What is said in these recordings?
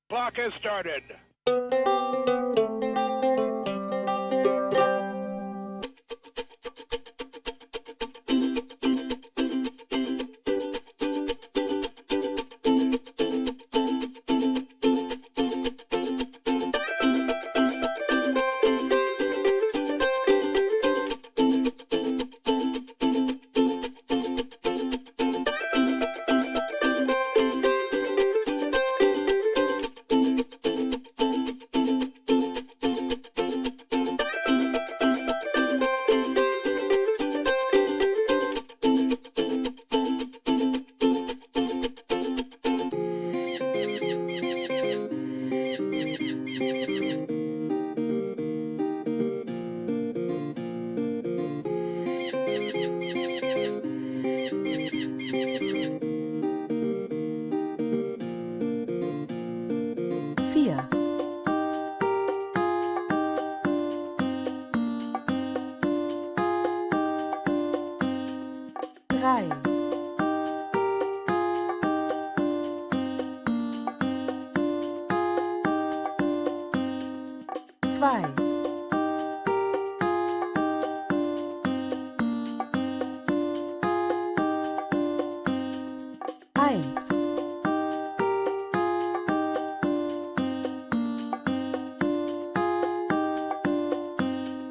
Clock has started.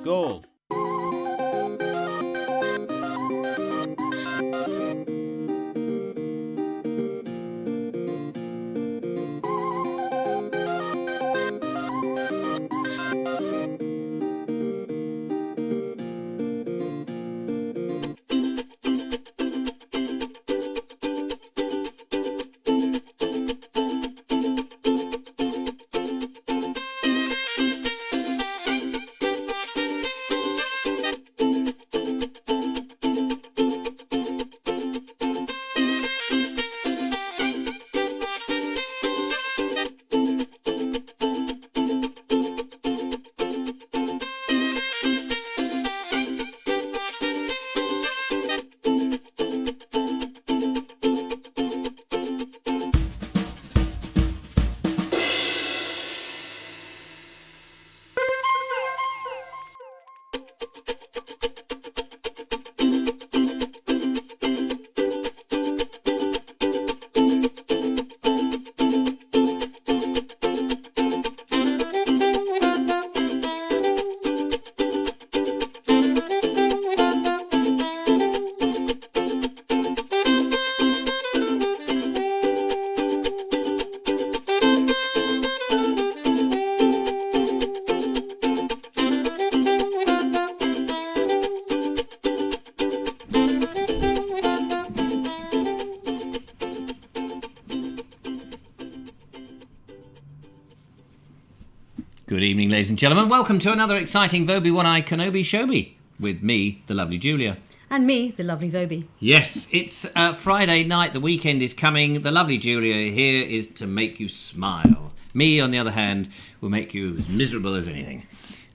Goal. Good evening, ladies and gentlemen. Welcome to another exciting Vobes One-Eye Kenobi Shobi with me, the lovely Julia. And me, the lovely Vobes. Yes, it's Friday night. The weekend is coming. The lovely Julia here is to make you smile. Me, on the other hand, will make you as miserable as anything.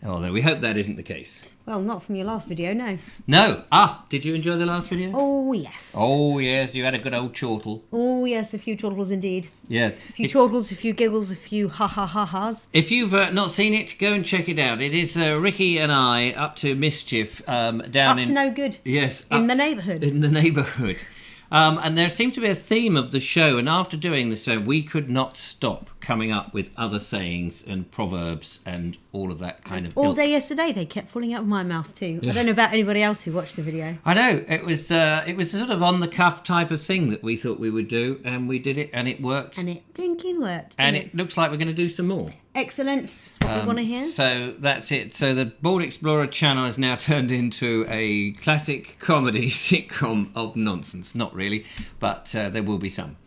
Although we hope that isn't the case. Well, not from your last video, no. No. Did you enjoy the last video? Oh, yes. Oh, yes. You had a good old chortle. Oh, yes. A few chortles indeed. Yeah. A few chortles, a few giggles, a few ha-ha-ha-has. If you've not seen it, go and check it out. It is Ricky and I up to mischief down up to no good. Yes. In the neighbourhood. In the neighbourhood. And there seems to be a theme of the show, and after doing the show, we could not stop coming up with other sayings and proverbs and all of that kind of all ilk. day yesterday, they kept falling out of my mouth too. Yeah. I don't know about anybody else who watched the video. I know, it was a sort of on-the-cuff type of thing that we thought we would do, and we did it, and it worked. And it blinking worked. And it looks like we're going to do some more. Excellent. That's what we want to hear. So that's it. So the Board Explorer channel has now turned into a classic comedy sitcom of nonsense. Not really, but there will be some.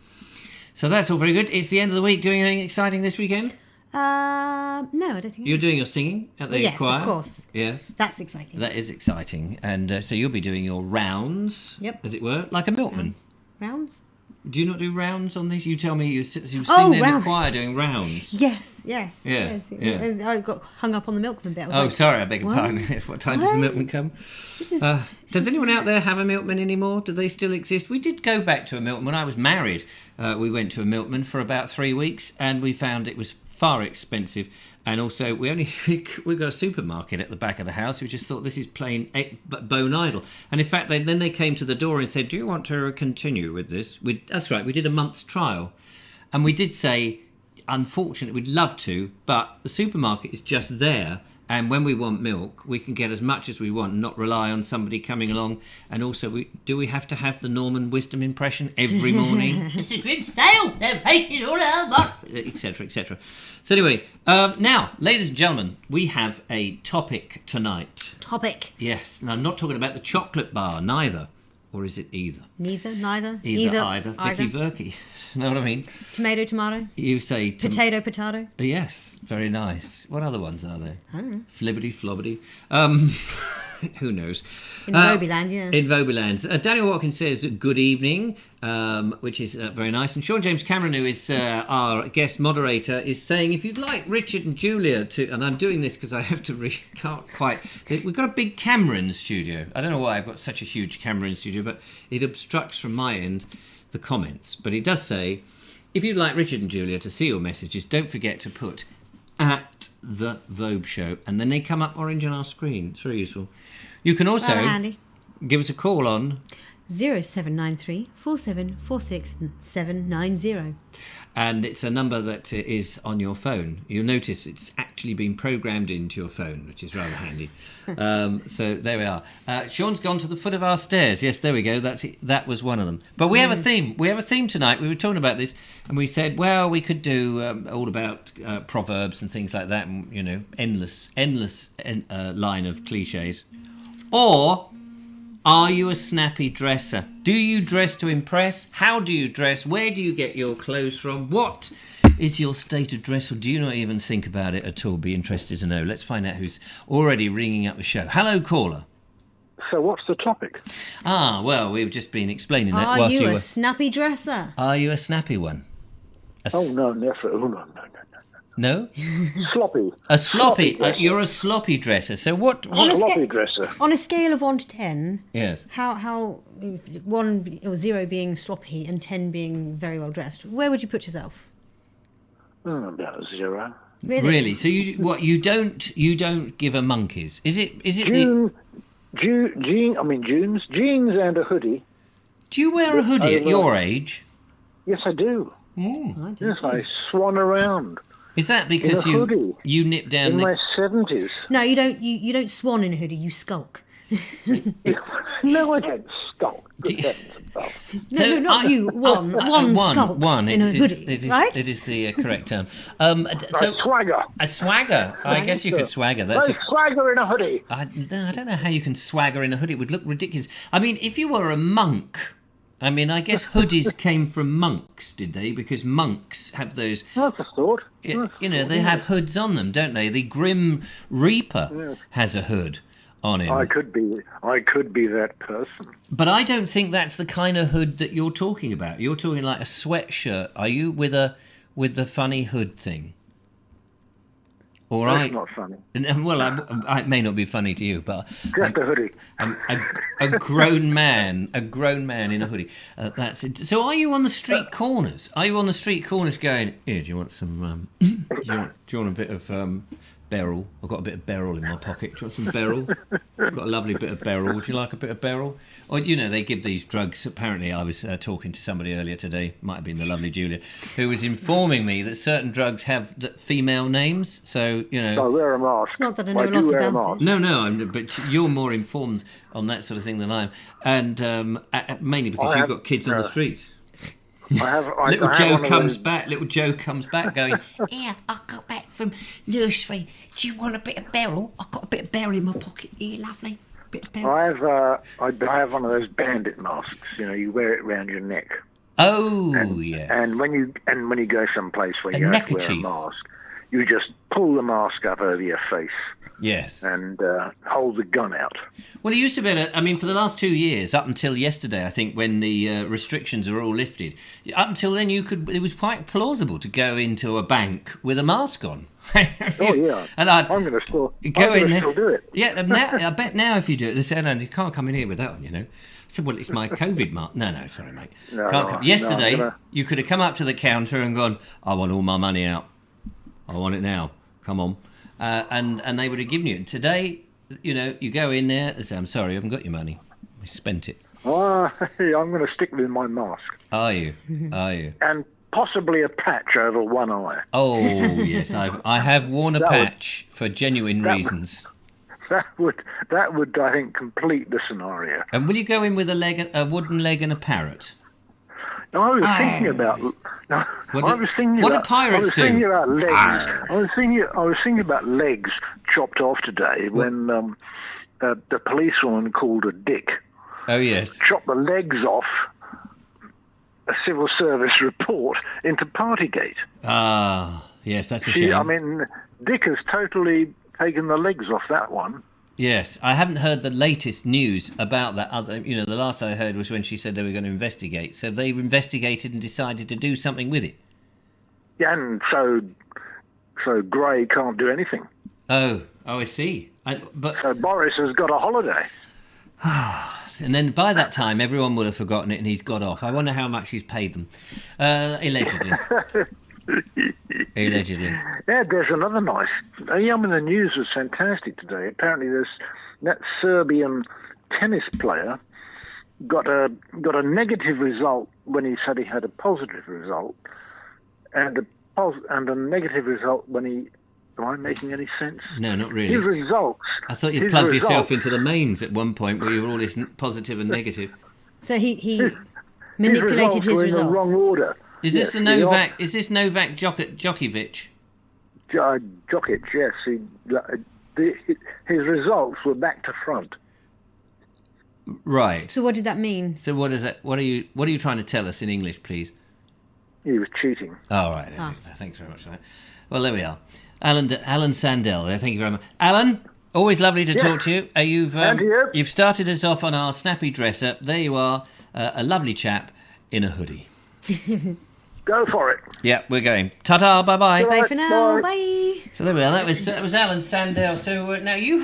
So that's all very good. It's the end of the week. Doing anything exciting this weekend? No, I don't think. You're doing your singing at the choir? Yes, of course. Yes. That's exciting. That is exciting. And so you'll be doing your rounds, yep, as it were, like a milkman. Rounds? Do you not do rounds on this? You tell me you sing there in the choir doing rounds. Yes. Yeah. I got hung up on the milkman bit. Sorry, I beg your pardon. What time does the milkman come? Does anyone out there have a milkman anymore? Do they still exist? We did go back to a milkman. When I was married, we went to a milkman for about 3 weeks, and we found it was far expensive. And also, we got a supermarket at the back of the house. We just thought, this is plain bone idle. And in fact, then they came to the door and said, do you want to continue with this? That's right, we did a month's trial. And we did say, unfortunately, we'd love to, but the supermarket is just there. And when we want milk, we can get as much as we want and not rely on somebody coming along. And also, do we have to have the Norman Wisdom impression every morning? It's a grim stale, they're making all out, etc., etc. So anyway, now, ladies and gentlemen, we have a topic tonight. Topic. Yes, and I'm not talking about the chocolate bar, neither. Or is it either? Neither. Either. Vicky Verky. Know what I mean? Tomato. You say... Potato. Yes, very nice. What other ones are there? I don't know. Flibbity flobbity. Who knows? In Vobeland, yeah. In Vobeland. Daniel Watkins says, good evening, which is very nice. And Sean James Cameron, who is our guest moderator, is saying, if you'd like Richard and Julia to... And I'm doing this because I have to... can't quite... We've got a big camera in the studio. I don't know why I've got such a huge camera in the studio, but it obstructs from my end the comments. But it does say, if you'd like Richard and Julia to see your messages, don't forget to put at the Vobes Show, and then they come up orange on our screen. It's very useful. You can also give us a call on 0793 4746 790. And it's a number that is on your phone. You'll notice it's actually been programmed into your phone, which is rather handy. So there we are. Sean's gone to the foot of our stairs. Yes, there we go. That was one of them. But we have a theme. We have a theme tonight. We were talking about this, and we said, well, we could do all about proverbs and things like that, and endless line of cliches. Or are you a snappy dresser? Do you dress to impress? How do you dress? Where do you get your clothes from? What is your state of dress? Or do you not even think about it at all? Be interested to know. Let's find out who's already ringing up the show. Hello, caller. So what's the topic? Well, we've just been explaining that. Are you a snappy dresser? Are you a snappy one? No, never. Oh, no. No? Sloppy. A sloppy. You're a sloppy dresser. So what? A sloppy dresser. On a scale of 1 to 10, yes. How 1 or 0 being sloppy and 10 being very well dressed, where would you put yourself? About 0. Really? So you don't give a monkeys? Is it jeans and a hoodie. Do you wear a hoodie at your age? Yes, I do. Mm. Yes, I swan around. Is that because you nip down in my 70s? No, you don't. You don't swan in a hoodie. You skulk. No, I don't skulk. No, not you. One skulk in a hoodie, right? It is the correct term. Swagger. A swagger. I guess you could swagger. Swagger in a hoodie. I don't know how you can swagger in a hoodie. It would look ridiculous. I mean, if you were a monk... I guess hoodies came from monks, did they? Because monks have those... That's a thought. They have hoods on them, don't they? The Grim Reaper has a hood on him. I could be that person. But I don't think that's the kind of hood that you're talking about. You're talking like a sweatshirt. Are you with the funny hood thing? Or That's not funny. Well, it may not be funny to you, but just a hoodie. A grown man in a hoodie. That's it. So, are you on the street corners? Are you on the street corners going? Here, do you want some? Do you want a bit of beryl? I've got a bit of beryl in my pocket. Do you want some beryl? I've got a lovely bit of beryl. Would you like a bit of beryl? Or they give these drugs. Apparently, I was talking to somebody earlier today. Might have been the lovely Julia, who was informing me that certain drugs have female names. So I wear a mask. Not that I know a lot about it. No, but you're more informed on that sort of thing than I am, and mainly because you've got kids on the streets. Little Joe comes back going, here, I got back from nursery. Do you want a bit of beryl? I've got a bit of beryl in my pocket here, lovely. Bit of beryl. I have one of those bandit masks. You wear it round your neck. Oh, yes. And when you go someplace where you have to wear a mask, you just pull the mask up over your face. Yes. and hold the gun out. Well, it used to be, for the last 2 years, up until yesterday, I think, when the restrictions are all lifted, up until then, it was quite plausible to go into a bank with a mask on. Oh, yeah. And I'm going to still do it. Yeah, now, I bet now if you do it, they say, no, you can't come in here with that on, I said, well, it's my COVID mask. No, sorry, mate. No, can't come. Yesterday, no, you could have come up to the counter and gone, I want all my money out. I want it now. Come on. And they would have given you it. Today, you go in there and say, I'm sorry, I haven't got your money. We spent it. I'm going to stick with my mask. Are you? And possibly a patch over one eye. Oh, yes. I have worn a patch for genuine reasons. That would, I think, complete the scenario. And will you go in with a wooden leg and a parrot? No, I was thinking about. What do pirates do? I was thinking about legs. I was thinking about legs chopped off today when the policewoman called a dick. Oh yes. Chopped the legs off. A civil service report into Partygate. Ah, yes, that's a shame. Dick has totally taken the legs off that one. Yes, I haven't heard the latest news about that other... the last I heard was when she said they were going to investigate. So they've investigated and decided to do something with it. Yeah, and so Gray can't do anything. Oh, I see. So Boris has got a holiday. And then by that time, everyone would have forgotten it and he's got off. I wonder how much he's paid them. Allegedly. Allegedly. Yeah, there's another nice... the news was fantastic today. Apparently that Serbian tennis player got a negative result when he said he had a positive result, and a negative result when he... Am I making any sense? No, not really. His results... I thought you plugged yourself into the mains at one point where you were always positive and negative. So he manipulated his results. Were in the wrong order. Is this the Novak? Is this Novak Djokovic? Djokovic, yes. His results were back to front. Right. So what did that mean? So what is that? What are you trying to tell us in English, please? He was cheating. Oh, right. Thanks very much for that. Well, there we are. Alan Sandel. Thank you very much. Alan, always lovely to talk to you. You've started us off on our snappy dresser. There you are, a lovely chap in a hoodie. Go for it. Yeah, we're going. Ta-ta, bye-bye. Bye for now, bye. So there we are. That was Alan Sandel. So now you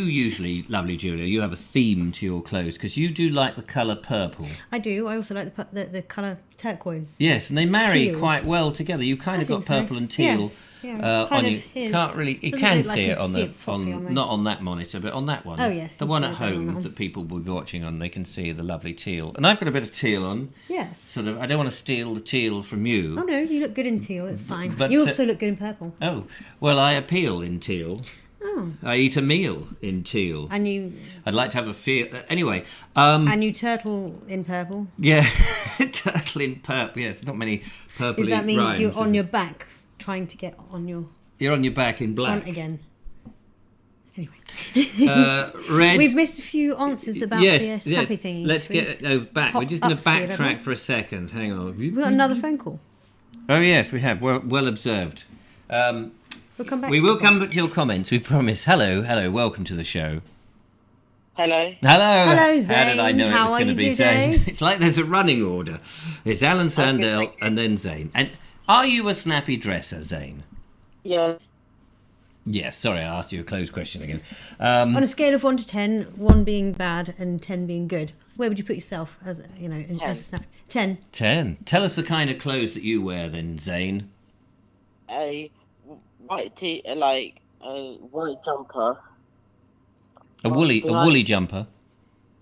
usually, lovely Julia, you have a theme to your clothes because you do like the colour purple. I do. I also like the colour turquoise. Yes, and they marry quite well together. You kind of got purple and teal. Yes. Yeah, on you. Can't really. You can see it on not on that monitor, but on that one. Oh yes. The one at home that people will be watching on, they can see the lovely teal. And I've got a bit of teal on. Yes. Sort of. I don't want to steal the teal from you. Oh no, you look good in teal. It's fine. But you also look good in purple. Oh well, I appeal in teal. Oh. I eat a meal in teal. And you... I'd like to have a feel... Anyway. And you turtle in purple? Yeah, turtle in purple. Yes, not many purpley Does that mean rhymes, you're on your back trying to get on your... You're on your back in black. Front again. Anyway. Red... We've missed a few answers about the snappy thingy. Let's get back. We're just going to backtrack for a second. Hang on. We've got another phone call. Oh, yes, we have. Well observed. We'll come back. We will come back to your comments, we promise. Hello, welcome to the show. Hello. Hello, Zane. How did I know it was going to be Zane? Today? It's like there's a running order. It's Alan Sandel and then Zane. And are you a snappy dresser, Zane? Yes. Yes, sorry, I asked you a closed question again. On a scale of 1 to 10, 1 being bad and 10 being good, where would you put yourself as a snap? 10. 10. Tell us the kind of clothes that you wear then, Zane. A white a white jumper. A woolly jumper.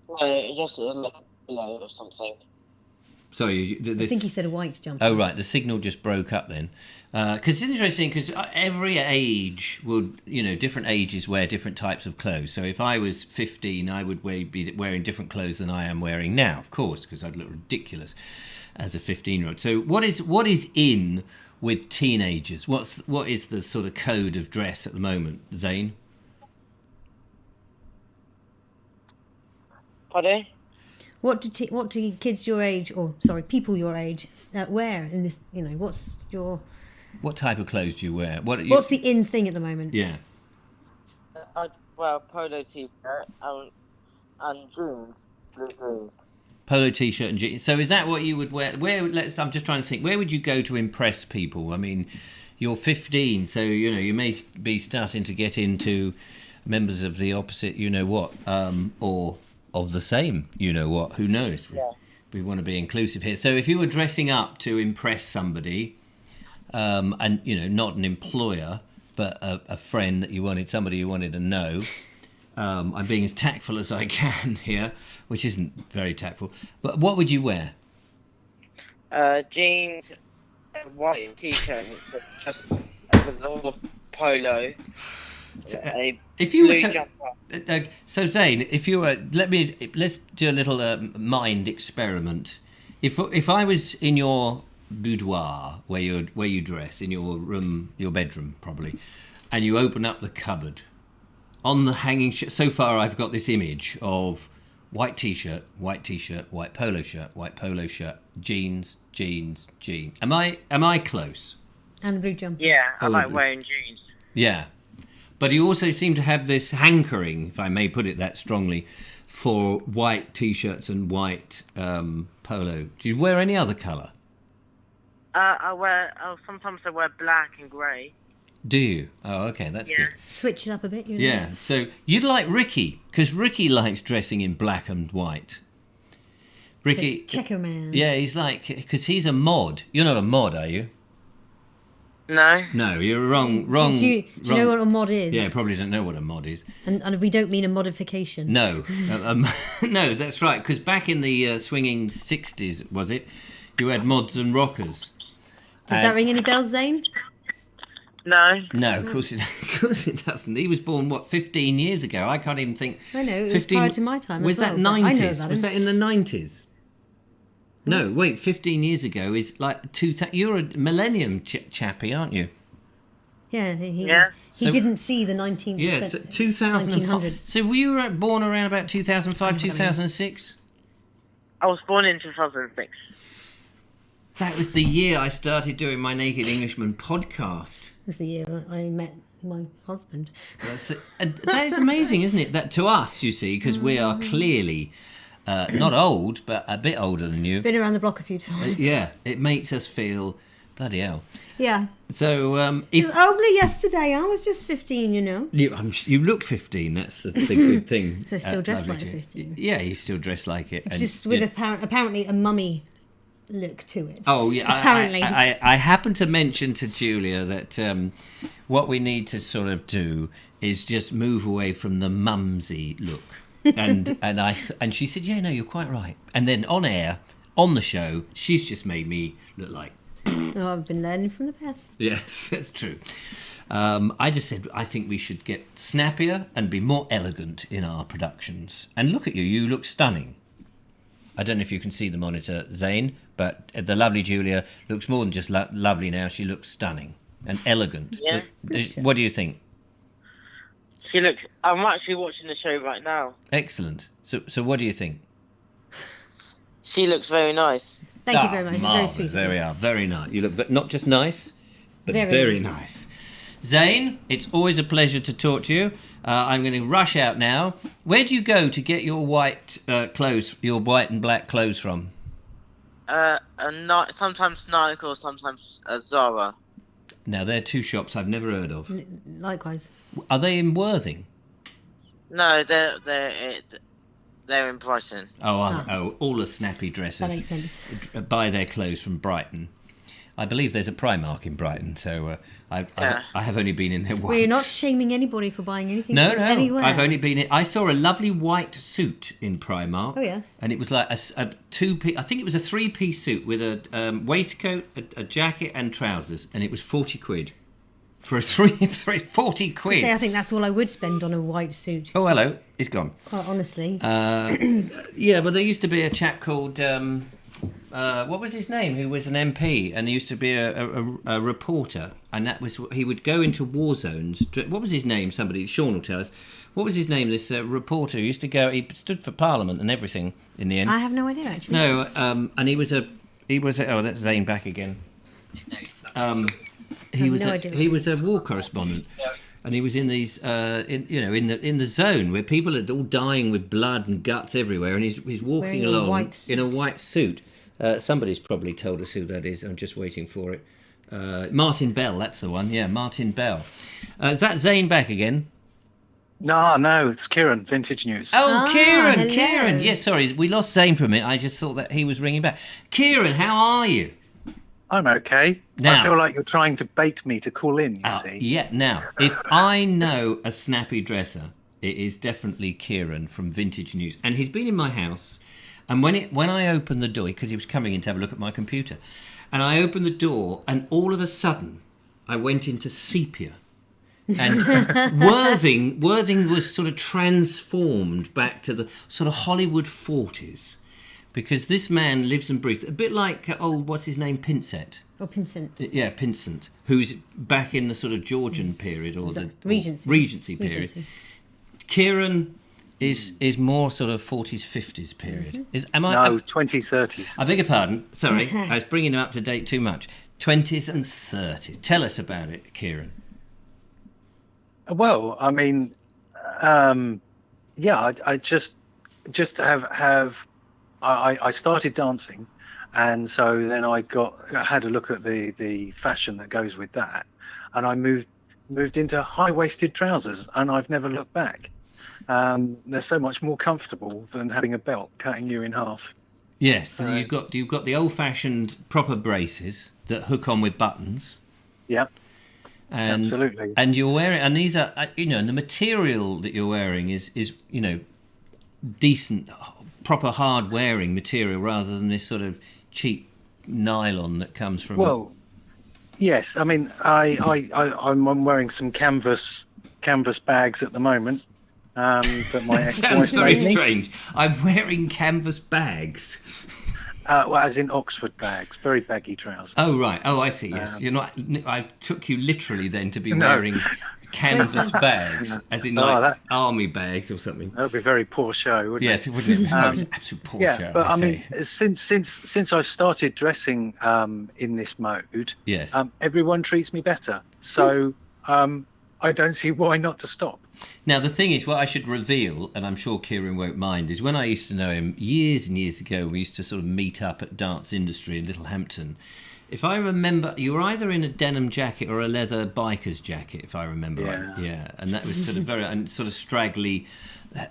No, just like a pillow or something. Sorry, I think he said a white jumper. Oh, right, the signal just broke up then. Because it's interesting, because every age would, different ages wear different types of clothes. So if I was 15, I would be wearing different clothes than I am wearing now, of course, because I'd look ridiculous as a 15-year-old. So what is in with teenagers? What is the sort of code of dress at the moment, Zane? Pardon? What do kids your age, people your age, wear in this? What's your... What type of clothes do you wear? What's the in thing at the moment? Yeah. I'd wear a polo t-shirt and jeans, blue jeans. Polo t-shirt and jeans. So is that what you would wear? I'm just trying to think. Where would you go to impress people? I mean, you're 15, so you may be starting to get into members of the opposite, or of the same, what. Who knows? Yeah. We want to be inclusive here. So if you were dressing up to impress somebody, and not an employer, but a friend that you wanted, somebody you wanted to know. I'm being as tactful as I can here, which isn't very tactful. But what would you wear? Jeans, a white t-shirt, just with a little polo. If you were blue jumper. So Zane, if you were, let's do a little mind experiment. If I was in your boudoir where you dress in your room, your bedroom probably, and you open up the cupboard. On the hanging so far I've got this image of white t-shirt, white polo shirt, jeans. Am I close? And a blue jumper. Yeah, I like wearing jeans. Yeah. But you also seem to have this hankering, if I may put it that strongly, for white t-shirts and white polo. Do you wear any other colour? Sometimes I wear black and grey. Do you? Oh, okay, that's good. Switch it up a bit, Yeah, so you'd like Ricky, because Ricky likes dressing in black and white. Ricky... Checker man. Yeah, he's like... Because he's a mod. You're not a mod, are you? No. No, you're wrong. Do you know what a mod is? Yeah, probably don't know what a mod is. And we don't mean a modification. No. No, that's right, because back in the swinging 60s, was it? You had mods and rockers. Does that ring any bells, Zane? No. No, of course it doesn't. He was born, 15 years ago? I can't even think. I know, it was prior to my time was as well. Was that 90s? I know about was him. that in the 90s? No, wait, 15 years ago is like... You're a millennium chappie, aren't you? Yeah, he So- didn't see the 19th Yeah, so 2005. 1900s. So were you born around about 2005, 2006? I was born in 2006. That was the year I started doing my Naked Englishman podcast. It was the year I met my husband. And that is amazing, isn't it? That to us, you see, because we are clearly not old, but a bit older than you. Been around the block a few times. Yeah, it makes us feel bloody hell. Yeah. So if Only yesterday, I was just 15, you look 15, that's the good thing. So still dressed lovely like to- 15. Yeah, you still dress like it. It's and- just with yeah. apparently a mummy look to it. Oh yeah, Apparently. I happened to mention to Julia that what we need to sort of do is just move away from the mumsy look, and she said, yeah, no, you're quite right. And then on air, on the show, she's just made me look like. Oh, I've been learning from the best. Yes, that's true. I just said I think we should get snappier and be more elegant in our productions. And look at you, you look stunning. I don't know if you can see the monitor, Zane, but the lovely Julia looks more than just lovely now. She looks stunning and elegant. Yeah. What do you think? She looks. I'm actually watching the show right now. Excellent. So what do you think? She looks very nice. Thank you very much. It's very Marvellous. sweet. of There you. we are. Very nice. You look not just nice, but Very very nice. nice. Zane, it's always a pleasure to talk to you. I'm going to rush out now. Where do you go to get your white clothes, your white and black clothes from? Sometimes Nike or sometimes Zara. Now, they're two shops I've never heard of. Likewise. Are they in Worthing? No, they're in Brighton. Oh, all the snappy dresses That makes sense. buy their clothes from Brighton. I believe there's a Primark in Brighton, so I have only been in there once. We're not shaming anybody for buying anything No, from anywhere. I've only been in... I saw a lovely white suit in Primark. Oh, yes. And it was like a two-piece... I think it was a three-piece suit with a waistcoat, a jacket and trousers, and it was 40 quid. For a 40 quid. I think that's all I would spend on a white suit. Oh, hello. It's gone. Quite honestly. Yeah, but there used to be a chap called... what was his name? Who was an MP, and he used to be a reporter, and that was he would go into war zones. What was his name? Sean will tell us. What was his name? This reporter who used to go. He stood for Parliament and everything in the end. I have no idea actually. No, and he was a. Oh, that's Zane back again. He was no a idea. he was a war correspondent, and he was in these, in the zone where people are all dying with blood and guts everywhere, and he's walking along in a white suit. Somebody's probably told us who that is. I'm just waiting for it. Martin Bell, that's the one. Yeah, Martin Bell. Is that Zane back again? No, it's Kieran, Vintage News. Oh, Kieran, hello. Kieran. Yes, sorry, we lost Zane for a minute. I just thought that he was ringing back. Kieran, how are you? I'm okay. Now- I feel like you're trying to bait me to call in, you see. Yeah, now, if I know a snappy dresser, it is definitely Kieran from Vintage News. And he's been in my house, and when I opened the door, because he was coming in to have a look at my computer, and I opened the door, and all of a sudden, I went into sepia. And Worthing was sort of transformed back to the sort of Hollywood 40s. Because this man lives and breathes, a bit like, what's his name, Pinsent. Or Pinsent. Yeah, Pinsent, who's back in the sort of Georgian period or the Regency period. Regency. Kieran is more sort of 40s, 50s period. Mm-hmm. No, 20s, 30s. I beg your pardon, sorry, I was bringing him up to date too much. 20s and 30s. Tell us about it, Kieran. Well, I mean, I just have I started dancing, and so then I had a look at the fashion that goes with that, and I moved into high-waisted trousers, and I've never looked back. They're so much more comfortable than having a belt cutting you in half. Yes, so you've got the old-fashioned proper braces that hook on with buttons. Yeah. And, absolutely. And you're wearing, and these are, and the material that you're wearing is decent, proper hard wearing material rather than this sort of cheap nylon that comes from. Well, yes. I mean, I'm wearing some canvas bags at the moment. That my ex-wife sounds very made me. strange. I'm wearing canvas bags. Well, as in Oxford bags, very baggy trousers. Oh right. Oh, I see. Yes, you're not. I took you literally then to be No. wearing canvas bags, as in army bags or something. That would be very poor show, wouldn't Yes, it? it wouldn't. No, it's absolute poor show. Yeah, but I mean, say. since I've started dressing in this mode, Yes. Everyone treats me better. So I don't see why not to stop. Now, the thing is, what I should reveal, and I'm sure Kieran won't mind, is when I used to know him years and years ago, we used to sort of meet up at Dance Industry in Littlehampton. If I remember, you were either in a denim jacket or a leather biker's jacket, if I remember right. Yeah, and that was sort of and sort of straggly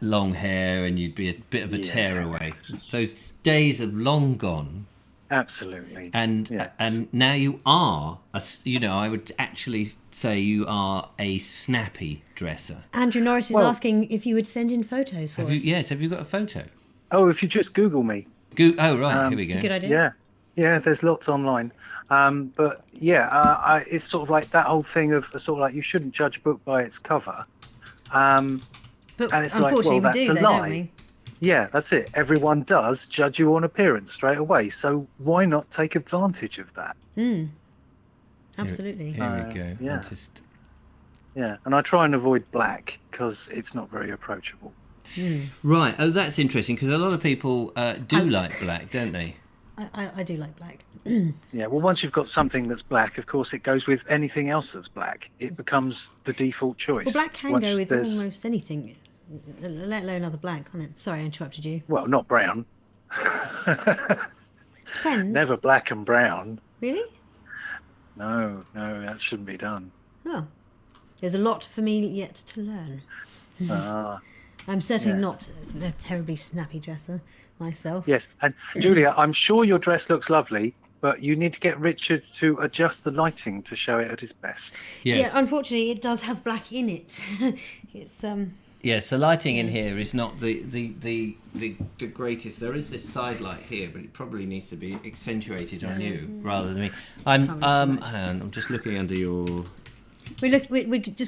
long hair, and you'd be a bit of a tearaway. Those days have long gone. Absolutely. And now you are, I would actually say you are a snappy dresser. Andrew Norris is asking if you would send in photos for us. Yes, have you got a photo? Oh, if you just Google me. Oh, right, here we go. It's a good idea. Yeah, there's lots online. But yeah, it's sort of like that whole thing of sort of like you shouldn't judge a book by its cover. But and it's like, well, that's a lie. Yeah, that's it. Everyone does judge you on appearance straight away. So why not take advantage of that? Absolutely. Here we go. Yeah. Yeah, and I try and avoid black because it's not very approachable. Right. Oh, that's interesting because a lot of people do like black, don't they? I do like black. Yeah, well, once you've got something that's black, of course, it goes with anything else that's black. It becomes the default choice. Well, black can go with almost anything, let alone other black, can't it? Sorry, I interrupted you. Well, not brown. Depends. Never black and brown. Really? No, that shouldn't be done. Oh. There's a lot for me yet to learn. I'm certainly not a terribly snappy dresser myself. Yes, and Julia, I'm sure your dress looks lovely, but you need to get Richard to adjust the lighting to show it at its best. Yes. Yeah, unfortunately, it does have black in it. It's Yes, the lighting in here is not the greatest. There is this side light here, but it probably needs to be accentuated on you rather than me. I'm just looking under your. We're just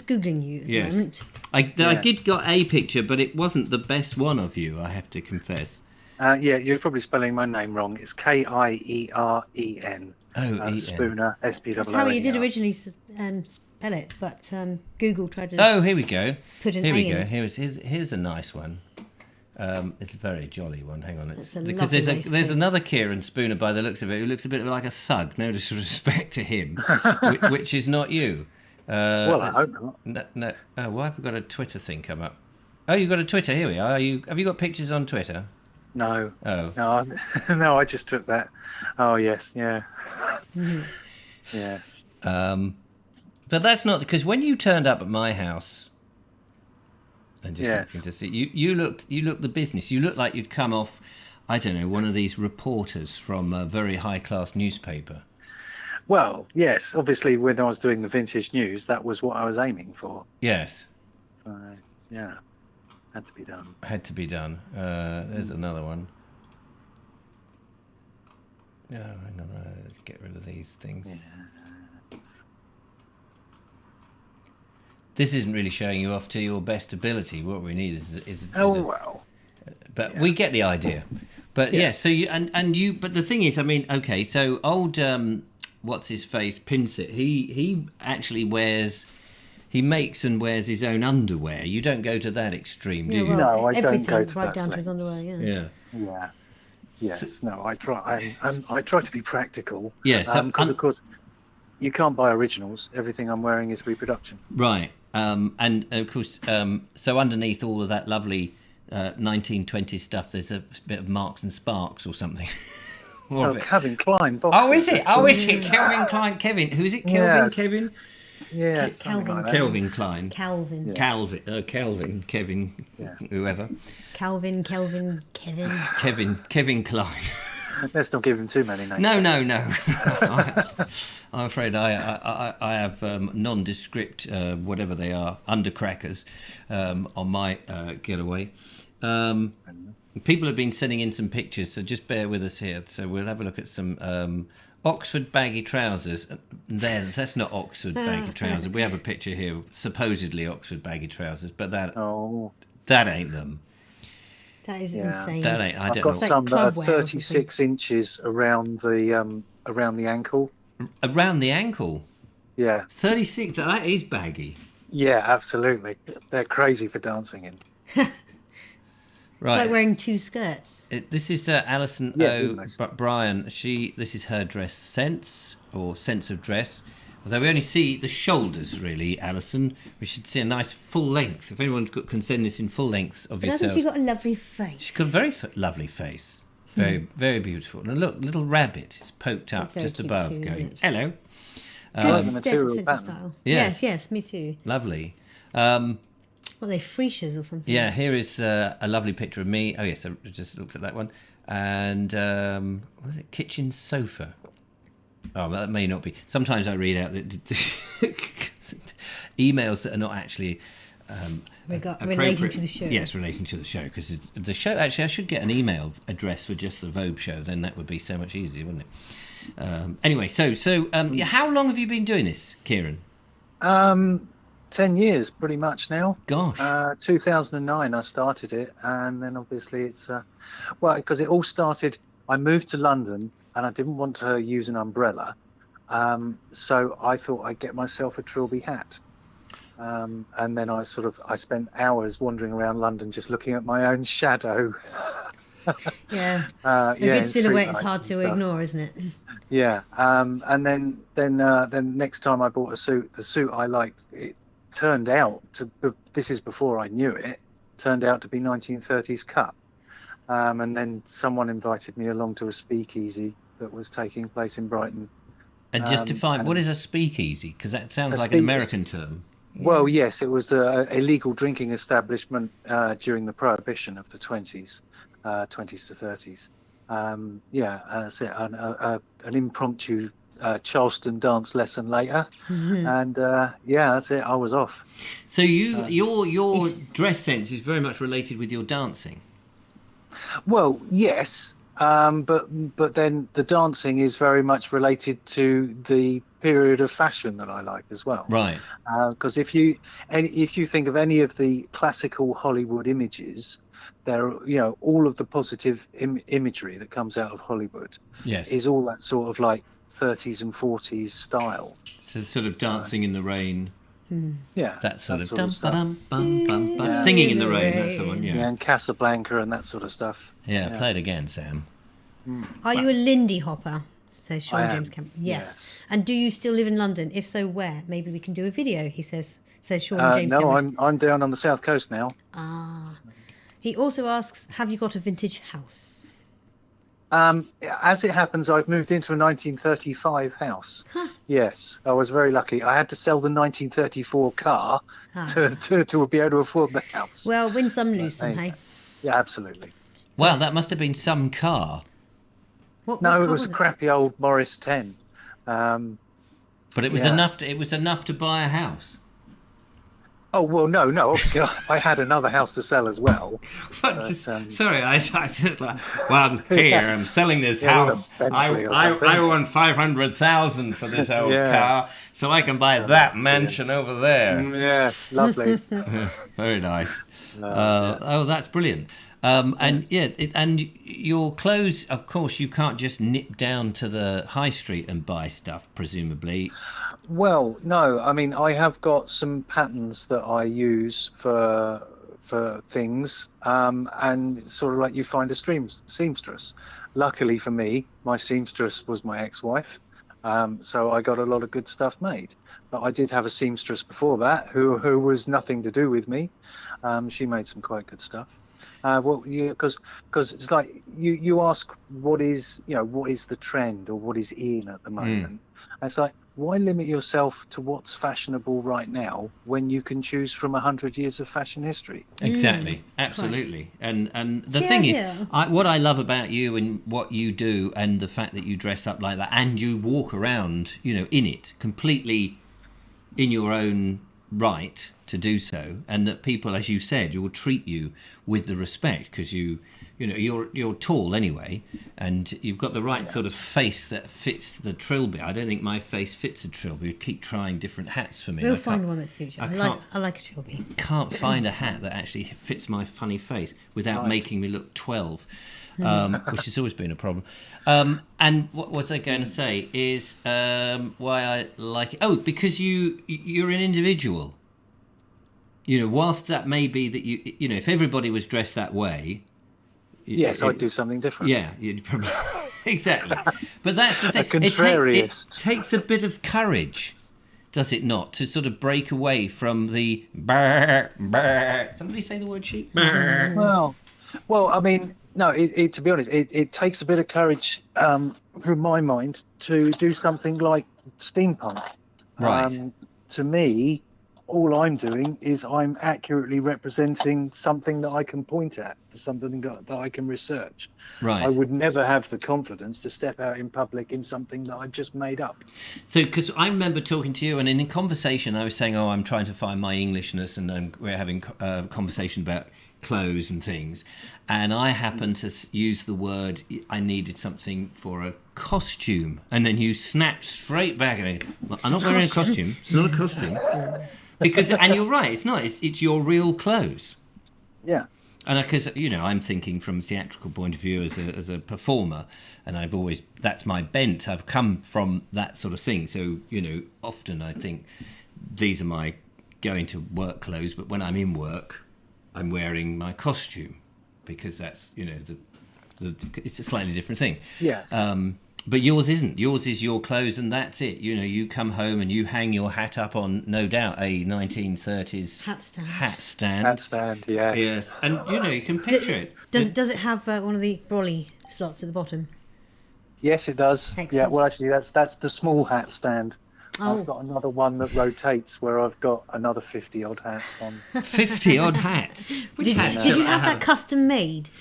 googling you at the moment. I did got a picture, but it wasn't the best one of you, I have to confess. Yeah, you're probably spelling my name wrong. It's Kieren. Spooner, S-P-O-O-N-E-R. That's how you did originally spell it, but Google tried to. Oh, here we go. Put an here we A go. in. Here's a nice one. It's a very jolly one. Hang on, It's a because lovely there's waistcoat. another Kieran Spooner by the looks of it who looks a bit like a thug. No disrespect to him, which is not you. Well, I hope not. No. Oh, why have we got a Twitter thing come up? Oh, you've got a Twitter. Here we are. Have you got pictures on Twitter? No. Oh. No, no, I just took that. Oh, yes, yeah. Mhm. Yes. But that's not because when you turned up at my house, and just Yes. looking to see you looked the business. You looked like you'd come off, I don't know, one of these reporters from a very high class newspaper. Well, yes, obviously when I was doing the vintage news, that was what I was aiming for. Yes, So, yeah, had to be done. had to be done. There's another one. Oh, hang on, let's get rid of these things. Yes. This isn't really showing you off to your best ability. What we need is Oh, well. but we get the idea. But yeah, so you and you. But the thing is, I mean, okay, so old what's his face Pinsett. He actually wears. He makes and wears his own underwear. You don't go to that extreme, do you? well, No, I don't go everything, to right that down to his lengths. underwear. Yeah. Yeah. Yeah. Yes. No, I try. I try to be practical. Yes. Because of course, you can't buy originals. Everything I'm wearing is reproduction. Right. And of course, so underneath all of that lovely 1920s stuff, there's a bit of Marks and Sparks or something. Or a Oh, bit- Calvin Klein boxes. Oh, is it? Oh, actually. is it? Calvin Klein. Kevin. Who's it? Kelvin. Yes. Kevin. Yeah, something Calvin. like that. Kelvin Klein. Calvin. Yeah. Calvin. Kevin. Yeah. Whoever. Kevin. Kevin Klein. Let's not give him too many names. No. I'm afraid I have nondescript, whatever they are, undercrackers on my getaway. People have been sending in some pictures, so just bear with us here. So we'll have a look at some Oxford baggy trousers. That's not Oxford baggy trousers. We have a picture here, supposedly Oxford baggy trousers, but that ain't them. That is Yeah. insane. That ain't. I I've don't got know. some that are club wear or 36 inches around the ankle. Around the ankle. Yeah, 36. That is baggy. yeah, absolutely. They're crazy for dancing in. It's like wearing two skirts. This is Alison almost. O'Brien. This is her dress sense or sense of dress. Although we only see the shoulders, really, Alison. We should see a nice full length. If anyone can send this in full lengths of But I think yourself. she's got a lovely face. She's got a very lovely face. Very, very beautiful. And look, little rabbit is poked up very just cute above, too, isn't going, it? hello. like Good the sense material of pattern. style. Yes. Yes, me too. Lovely. What are they, freesias or something? Yeah, here is a lovely picture of me. Oh, yes, I just looked at that one. And, what was it? Kitchen sofa. Oh, well, that may not be. Sometimes I read out the emails that are not actually Relating to the show. Yes, relating to the show. Because the show, actually, I should get an email address for just the Vobes Show. Then that would be so much easier, wouldn't it? Anyway, yeah, how long have you been doing this, Kieran? 10 years, pretty much now. Gosh. 2009, I started it, and then obviously it's because it all started. I moved to London, and I didn't want to use an umbrella, so I thought I'd get myself a trilby hat. And then I spent hours wandering around London just looking at my own shadow. Yeah. A good silhouette is hard to ignore, isn't it? Yeah. And then next time I bought a suit, the suit I liked, it turned out to. This is before I knew it. Turned out to be 1930s cut. And then someone invited me along to a speakeasy that was taking place in Brighton. And just define, what is a speakeasy? Because that sounds like an American term. Well, yes, it was a illegal drinking establishment during the Prohibition of the 20s to 30s. That's it. An impromptu Charleston dance lesson later, and that's it. I was off. So your dress sense is very much related with your dancing. Well, yes, but then the dancing is very much related to the period of fashion that I like as well. Right. Because if you think of any of the classical Hollywood images, there, all of the positive imagery that comes out of Hollywood is all that sort of like 30s and 40s style. So sort of dancing in the rain. Yeah. That sort of stuff. Singing in the rain. That's the one. Yeah. And Casablanca and that sort of stuff. Yeah. Play it again, Sam. Are you a Lindy hopper? says Sean James Cameron. Yes. And do you still live in London? If so, where? Maybe we can do a video, he says Sean James Cameron. No, I'm down on the south coast now. He also asks, have you got a vintage house? As it happens, I've moved into a 1935 house. Yes, I was very lucky. I had to sell the 1934 car to be able to afford the house. Well, win some, lose some, hey? Yeah, absolutely. Well, that must have been some car. What it was a crappy old Morris 10. But it was enough. It was enough to buy a house. Oh well, no. Obviously, I had another house to sell as well. Sorry, I just like. Well, here I'm selling this house. I want 500,000 for this old car, so I can buy that mansion over there. Yes, lovely. Very nice. That's brilliant. And your clothes, of course, you can't just nip down to the high street and buy stuff, presumably. Well, no. I mean, I have got some patterns that I use for things, and sort of like you find a seamstress. Luckily for me, my seamstress was my ex-wife, so I got a lot of good stuff made. But I did have a seamstress before that who was nothing to do with me. She made some quite good stuff. Because it's like you ask what is the trend or what is in at the moment. And it's like, why limit yourself to what's fashionable right now when you can choose from 100 years of fashion history? Exactly, absolutely. Right. And the thing is, what I love about you and what you do, and the fact that you dress up like that and you walk around, in it completely in your own right to do so, and that people, as you said, will treat you with the respect because you're tall anyway, and you've got the right sort of face that fits the trilby. I don't think my face fits a trilby. You keep trying different hats for me. We'll find one that suits you. I like a trilby. Can't find a hat that actually fits my funny face without making me look 12, which has always been a problem. And what was I going to say is why I like it. Oh, because you're an individual. Whilst that may be that if everybody was dressed that way. Yes, I'd do something different. Yeah, you'd probably exactly. But that's the thing. A contrariist. It takes a bit of courage, does it not, to sort of break away from the brr, brr. Somebody say the word sheep? Brr. Well, I mean, no. To be honest, it takes a bit of courage, from my mind, to do something like steampunk. Right. To me, all I'm doing is I'm accurately representing something that I can point at, something that I can research. Right. I would never have the confidence to step out in public in something that I just made up. So, because I remember talking to you, and in conversation, I was saying, I'm trying to find my Englishness, and we're having a conversation about clothes and things, and I happened to use the word, I needed something for a costume, and then you snapped straight back at me. I'm not wearing a costume. It's not a costume. And you're right, it's not. It's your real clothes. Yeah. And because I'm thinking from a theatrical point of view as a performer, and that's my bent. I've come from that sort of thing. So often I think these are my going to work clothes, but when I'm in work, I'm wearing my costume because that's it's a slightly different thing. Yes. But yours isn't. Yours is your clothes, and that's it. You come home and you hang your hat up on, no doubt, a 1930s hat stand. Hat stand, yes. Yes, and you can picture it. Does it have one of the brolly slots at the bottom? Yes, it does. Excellent. Yeah. Well, actually, that's the small hat stand. Oh. I've got another one that rotates where I've got another 50 odd hats on. 50 odd hats. Which hats? Did you have that custom made?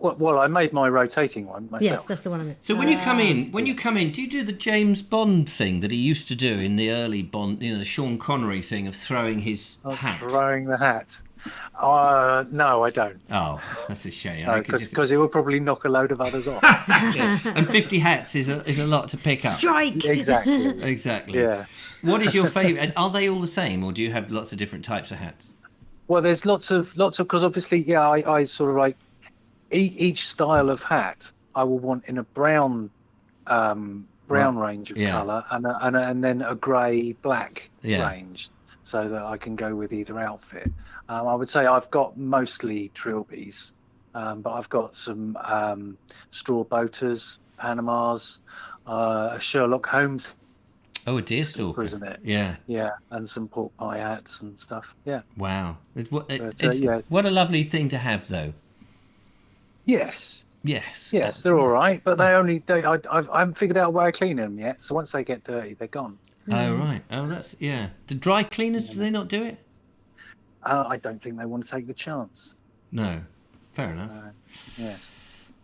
Well, I made my rotating one myself. Yes, that's the one I meant. So when you come in, do you do the James Bond thing that he used to do in the early Bond, the Sean Connery thing of throwing his hat? Throwing the hat. No, I don't. Oh, that's a shame. No, because it will probably knock a load of others off. Yeah. And 50 hats is a lot to pick up. Strike! Exactly. Exactly. Yes. What is your favourite? Are they all the same, or do you have lots of different types of hats? Well, there's lots of because obviously, I sort of like each style of hat I will want in a brown range of colour and then a grey black range, so that I can go with either outfit. I would say I've got mostly trilbies, but I've got some straw boaters, Panamas, a Sherlock Holmes. Oh, a deerstalker, isn't it? Yeah. Yeah, and some pork pie hats and stuff. Yeah. Wow. Yeah. What a lovely thing to have, though. Yes. Yes. They're all right, but I haven't figured out a way of cleaning them yet. So once they get dirty, they're gone. Oh, right. Oh, that's, yeah. The dry cleaners, do they not do it? I don't think they want to take the chance. No. Fair enough. Yes.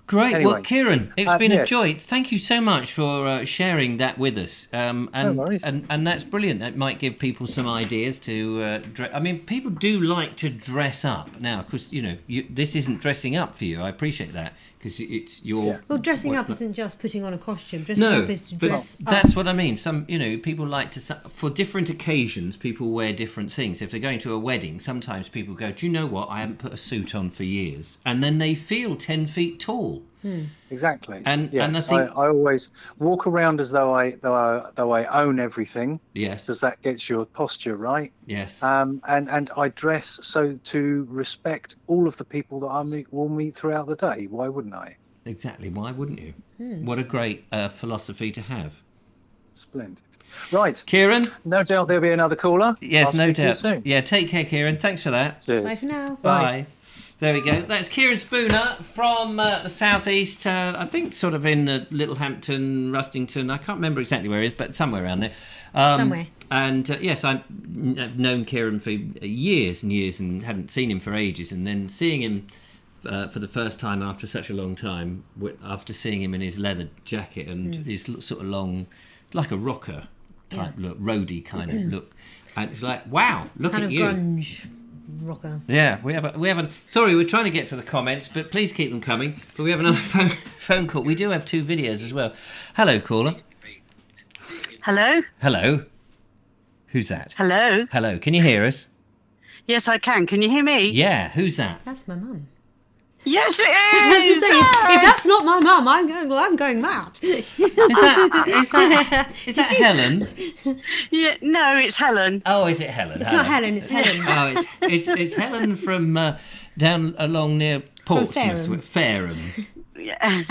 Great. Anyway, well, Kieran, it's been a yes. joy. Thank you so much for sharing that with us. No worries. And that's brilliant. That might give people some ideas to dress. I mean, people do like to dress up now, because this isn't dressing up for you. I appreciate that, because it's your. Yeah. Well, dressing up isn't just putting on a costume. Dressing up is to dress up. That's what I mean. Some people like to, for different occasions, people wear different things. If they're going to a wedding, sometimes people go, "Do you know what? I haven't put a suit on for years," and then they feel 10 feet tall. Exactly. And I think I always walk around as though I own everything. Yes. Because that gets your posture right. Yes. And I dress so to respect all of the people that will meet throughout the day. Why wouldn't I? Exactly. Why wouldn't you? What a great philosophy to have. Splendid. Right. Kieran? No doubt there'll be another caller. Yes, I'll no speak to you doubt. soon. Yeah, take care, Kieran. Thanks for that. Cheers. Bye for now. Bye. There we go. That's Kieran Spooner from the southeast. I think sort of in Littlehampton, Rustington. I can't remember exactly where it is, but somewhere around there. Somewhere. And yes, I've known Kieran for years and years and hadn't seen him for ages. And then seeing him for the first time after such a long time, after seeing him in his leather jacket and his sort of long, like a rocker type look, roadie kind of look. And it's like, wow, look kind at of you. grunge rocker. Yeah, we have. Sorry, we're trying to get to the comments, but please keep them coming. But we have another phone call. We do have 2 videos as well. Hello, caller. Hello? Hello. Who's that? Hello? Hello. Can you hear us? Yes, I can. Can you hear me? Yeah. Who's that? That's my mum. Yes, it I was is! gonna say, if that's not my mum, I'm going mad. Is that Helen? Yeah, no, it's Helen. Oh, is it Helen? It's not Helen, it's Helen. Oh, it's Helen from down along near Portsmouth, Fareham. Yeah.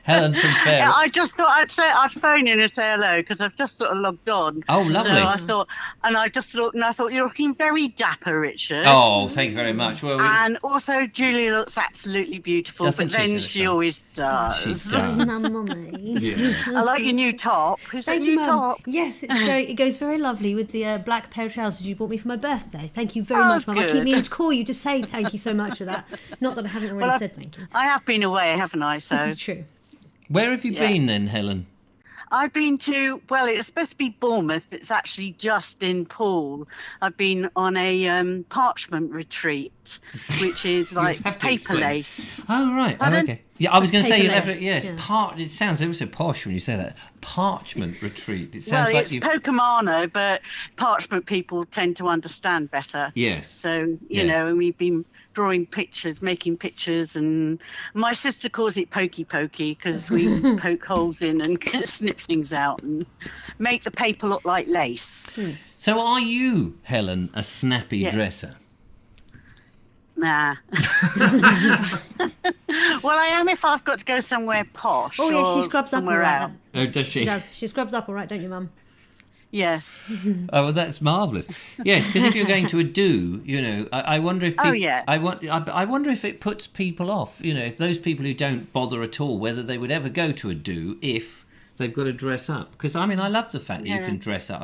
Helen from Fareham. I just thought I'd phone in and say hello because I've just sort of logged on. Oh, lovely. So I thought you're looking very dapper, Richard. Oh, thank you very much. Well, and also Julie looks absolutely beautiful, Doesn't but then she always does. She does. Mummy. Yeah. I like your new top. Is that Thank new you, Mum. top? Yes, it goes very lovely with the black pair of trousers you bought me for my birthday. Thank you very much, Mum. I keep good. meaning to call you to say thank you so much for that. Not that I haven't already said thank you. I have been away, haven't I? So This is true. Where have you been then, Helen? I've been to, well, it was supposed to be Bournemouth, but it's actually just in Poole. I've been on a parchment retreat, which is like have to paper explain. lace. Oh, right. Oh, Pardon? okay. Yeah, I was going to say, Paper you never, lace, yes, yeah. it sounds ever so posh when you say that. Parchment retreat. It sounds Well, like it's you. Pokemano, but parchment people tend to understand better. Yes. So, Yeah. you know, and we've been drawing pictures, making pictures, and my sister calls it pokey because we poke holes in and snip things out and make the paper look like lace. So are you, Helen, a snappy Yeah. dresser? Nah. Well, I am if I've got to go somewhere posh. Oh, yeah, or she scrubs up all somewhere right. out. Oh, does she? She does. She scrubs up all right, don't you, Mum? Yes. Oh, well, that's marvellous. Yes, because if you're going to a do, you know, I wonder if people, Oh, yeah. I wonder if it puts people off, you know, if those people who don't bother at all, whether they would ever go to a do if they've got to dress up. Because, I mean, I love the fact that you Yeah. can dress up.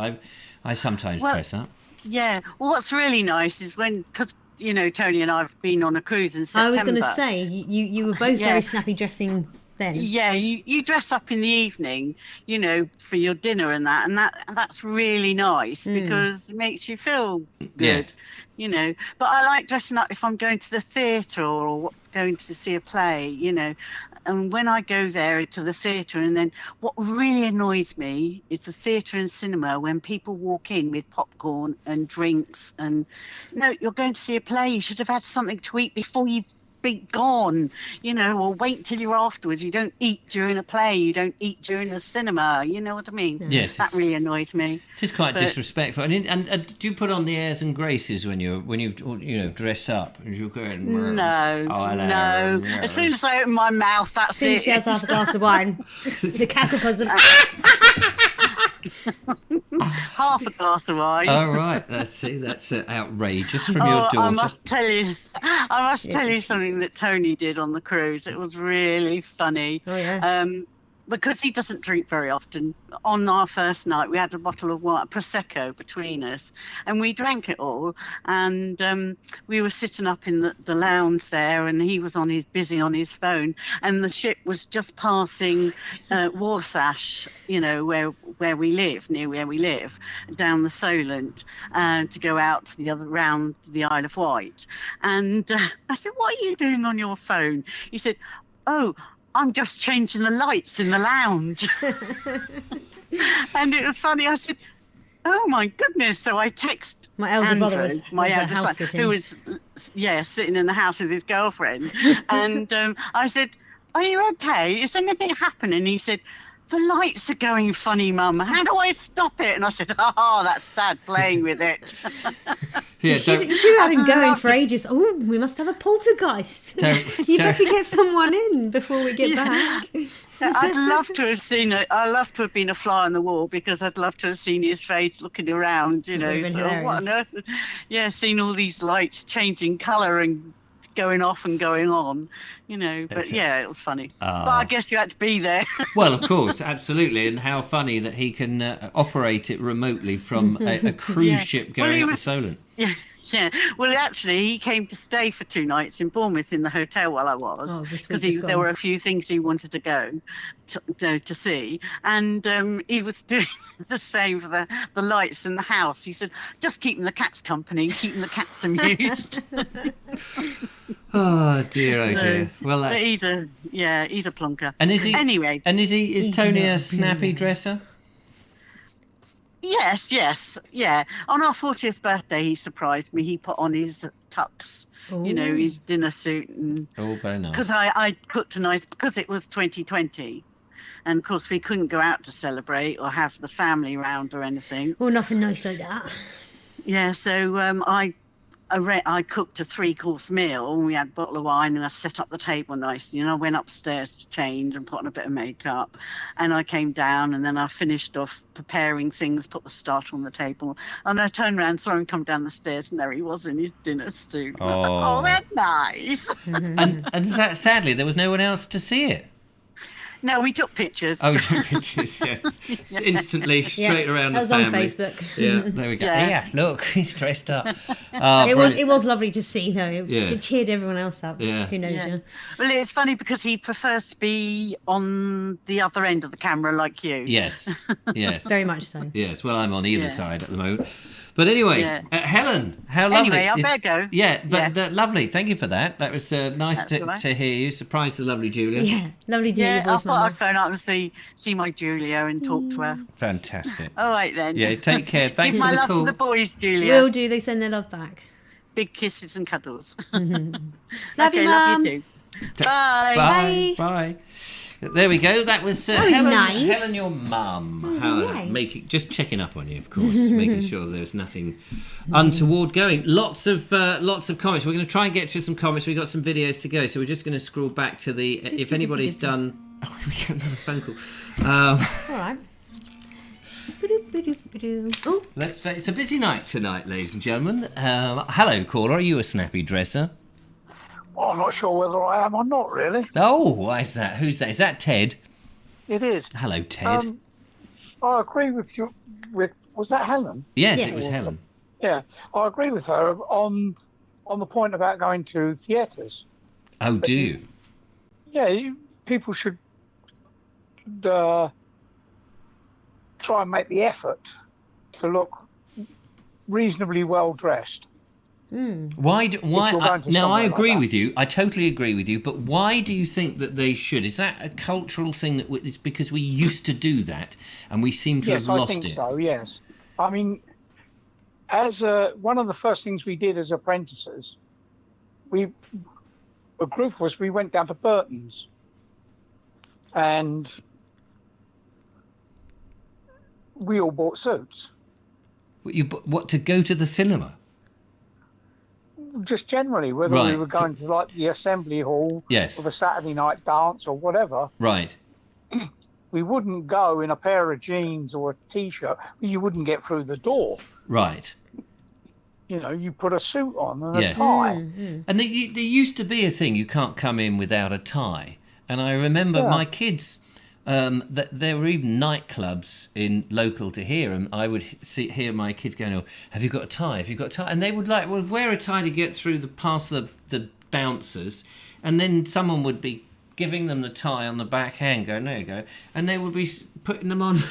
I sometimes Well, dress up. Yeah. Well, what's really nice is because, you know, Tony and I have been on a cruise in I September. was going to say, you were both Yeah. very snappy dressing then. Yeah, you dress up in the evening, you know, for your dinner and that's really nice because it makes you feel good, Yes. you know. But I like dressing up if I'm going to the theatre or going to see a play, you know. And when I go there to the theatre, and then what really annoys me is the theatre and cinema when people walk in with popcorn and drinks and, no, you're going to see a play, you should have had something to eat before you be gone, or wait till you're afterwards. You don't eat during a play. You don't eat during the cinema. You know what I mean? Yes. That really annoys me. It is quite disrespectful. And do you put on the airs and graces when you dress up? No, Oh, hello. no. As soon as I open my mouth, that's As soon as it. she has half a glass of wine, the cackle buzzes. Half a glass of wine. Oh, right. That's outrageous from your daughter. I must tell you something that Tony did on the cruise. It was really funny. Oh, yeah. Because he doesn't drink very often. On our first night, we had a bottle of wine, Prosecco between us, and we drank it all. And we were sitting up in the lounge there, and he was busy on his phone. And the ship was just passing Warsash, where we live, near where we live, down the Solent, to go out to the other round the Isle of Wight. And I said, "What are you doing on your phone?" He said, "Oh, I'm just changing the lights in the lounge." And it was funny. I said, "Oh my goodness!" So I text My elder Andrew, brother was my house eldest son, sitting. who was sitting in the house with his girlfriend, and I said, "Are you okay? Is anything happening?" He said, "The lights are going funny, Mum. How do I stop it?" And I said, "Oh, that's Dad playing with it." Yeah, You should have had him going for ages. Oh, we must have a poltergeist. You better get someone in before we get back. I'd love to have seen it. I'd love to have been a fly on the wall, because I'd love to have seen his face looking around, That would've been So what on earth? Yeah, seen all these lights changing colour and going off and going on, But yeah, it was funny. But I guess you had to be there. Well, of course, absolutely. And how funny that he can operate it remotely from a cruise ship going up the Solent. Yeah. Well, actually, he came to stay for 2 nights in Bournemouth in the hotel while I was, because there were a few things he wanted to go to see, and he was doing the same for the lights in the house. He said, "Just keeping the cats company, keeping the cats amused." Oh dear, oh dear. Well, he's a plonker. And is he anyway? And is Tony a snappy dresser? Yes, yeah. On our 40th birthday, he surprised me. He put on his tux, his dinner suit, and very nice. Because I cooked because it was 2020, and of course we couldn't go out to celebrate or have the family round or anything. Well, nothing nice like that. Yeah, so I cooked a 3-course meal, and we had a bottle of wine, and I set up the table nicely, and I went upstairs to change and put on a bit of makeup, and I came down, and then I finished off preparing things, put the starter on the table, and I turned around, saw him come down the stairs, and there he was in his dinner suit. Oh, that's nice. And sadly, there was no one else to see it. No, we took pictures. Oh, we took pictures, yes. Instantly, straight around the family. That was on Facebook. Yeah, there we go. Yeah, look, he's dressed up. It was lovely to see, though. It cheered everyone else up. Yeah. Who knows you. Well, it's funny because he prefers to be on the other end of the camera like you. Yes. Very much so. Yes, well, I'm on either side at the moment. But anyway, Helen, how lovely. Anyway, I better go. Yeah, but lovely. Thank you for that. That was nice to hear you. Surprised the lovely Julia. Yeah, lovely to hear your I voice, thought I'd phone up and see my Julia and talk to her. Fantastic. All right, then. Yeah, take care. Thanks Give for the my love call. to the boys, Julia. Will do. They send their love back. Big kisses and cuddles. Love you, Love Mum. you too. Bye. Bye. There we go. That was was Helen, nice. Helen, your mum. Nice. Just checking up on you, of course, making sure there's nothing untoward going. Lots of comments. We're going to try and get to some comments. We've got some videos to go, so we're just going to scroll back to the. If anybody's done, we get another phone call. All right. Oh, It's a busy night tonight, ladies and gentlemen. Hello, caller. Are you a snappy dresser? Well, I'm not sure whether I am or not, really. Oh, why is that? Who's that? Is that Ted? It is. Hello, Ted. I agree with you. Was that Helen? Yes, it was Helen. Yeah, I agree with her on the point about going to theatres. Oh, do you? Yeah, people should try and make the effort to look reasonably well dressed. Why? Now, I agree with you. I totally agree with you. But why do you think that they should? Is that a cultural thing that it's because we used to do that and we seem to have lost it? Yes, I think so. Yes, I mean, as one of the first things we did as apprentices, we a group of us, we went down to Burton's, and we all bought suits. What, to go to the cinema? Just generally, whether Right. we were going to like the Assembly Hall, Yes. or the Saturday night dance or whatever, Right. we wouldn't go in a pair of jeans or a T-shirt. You wouldn't get through the door. Right. You know, you put a suit on and Yes. a tie. And there used to be a thing, you can't come in without a tie. And I remember my kids, that there were even nightclubs local to here, and I would hear my kids going, "Oh, have you got a tie? Have you got a tie?" And they would wear a tie to get through past the bouncers, and then someone would be giving them the tie on the back hand, going, "There you go," and they would be putting them on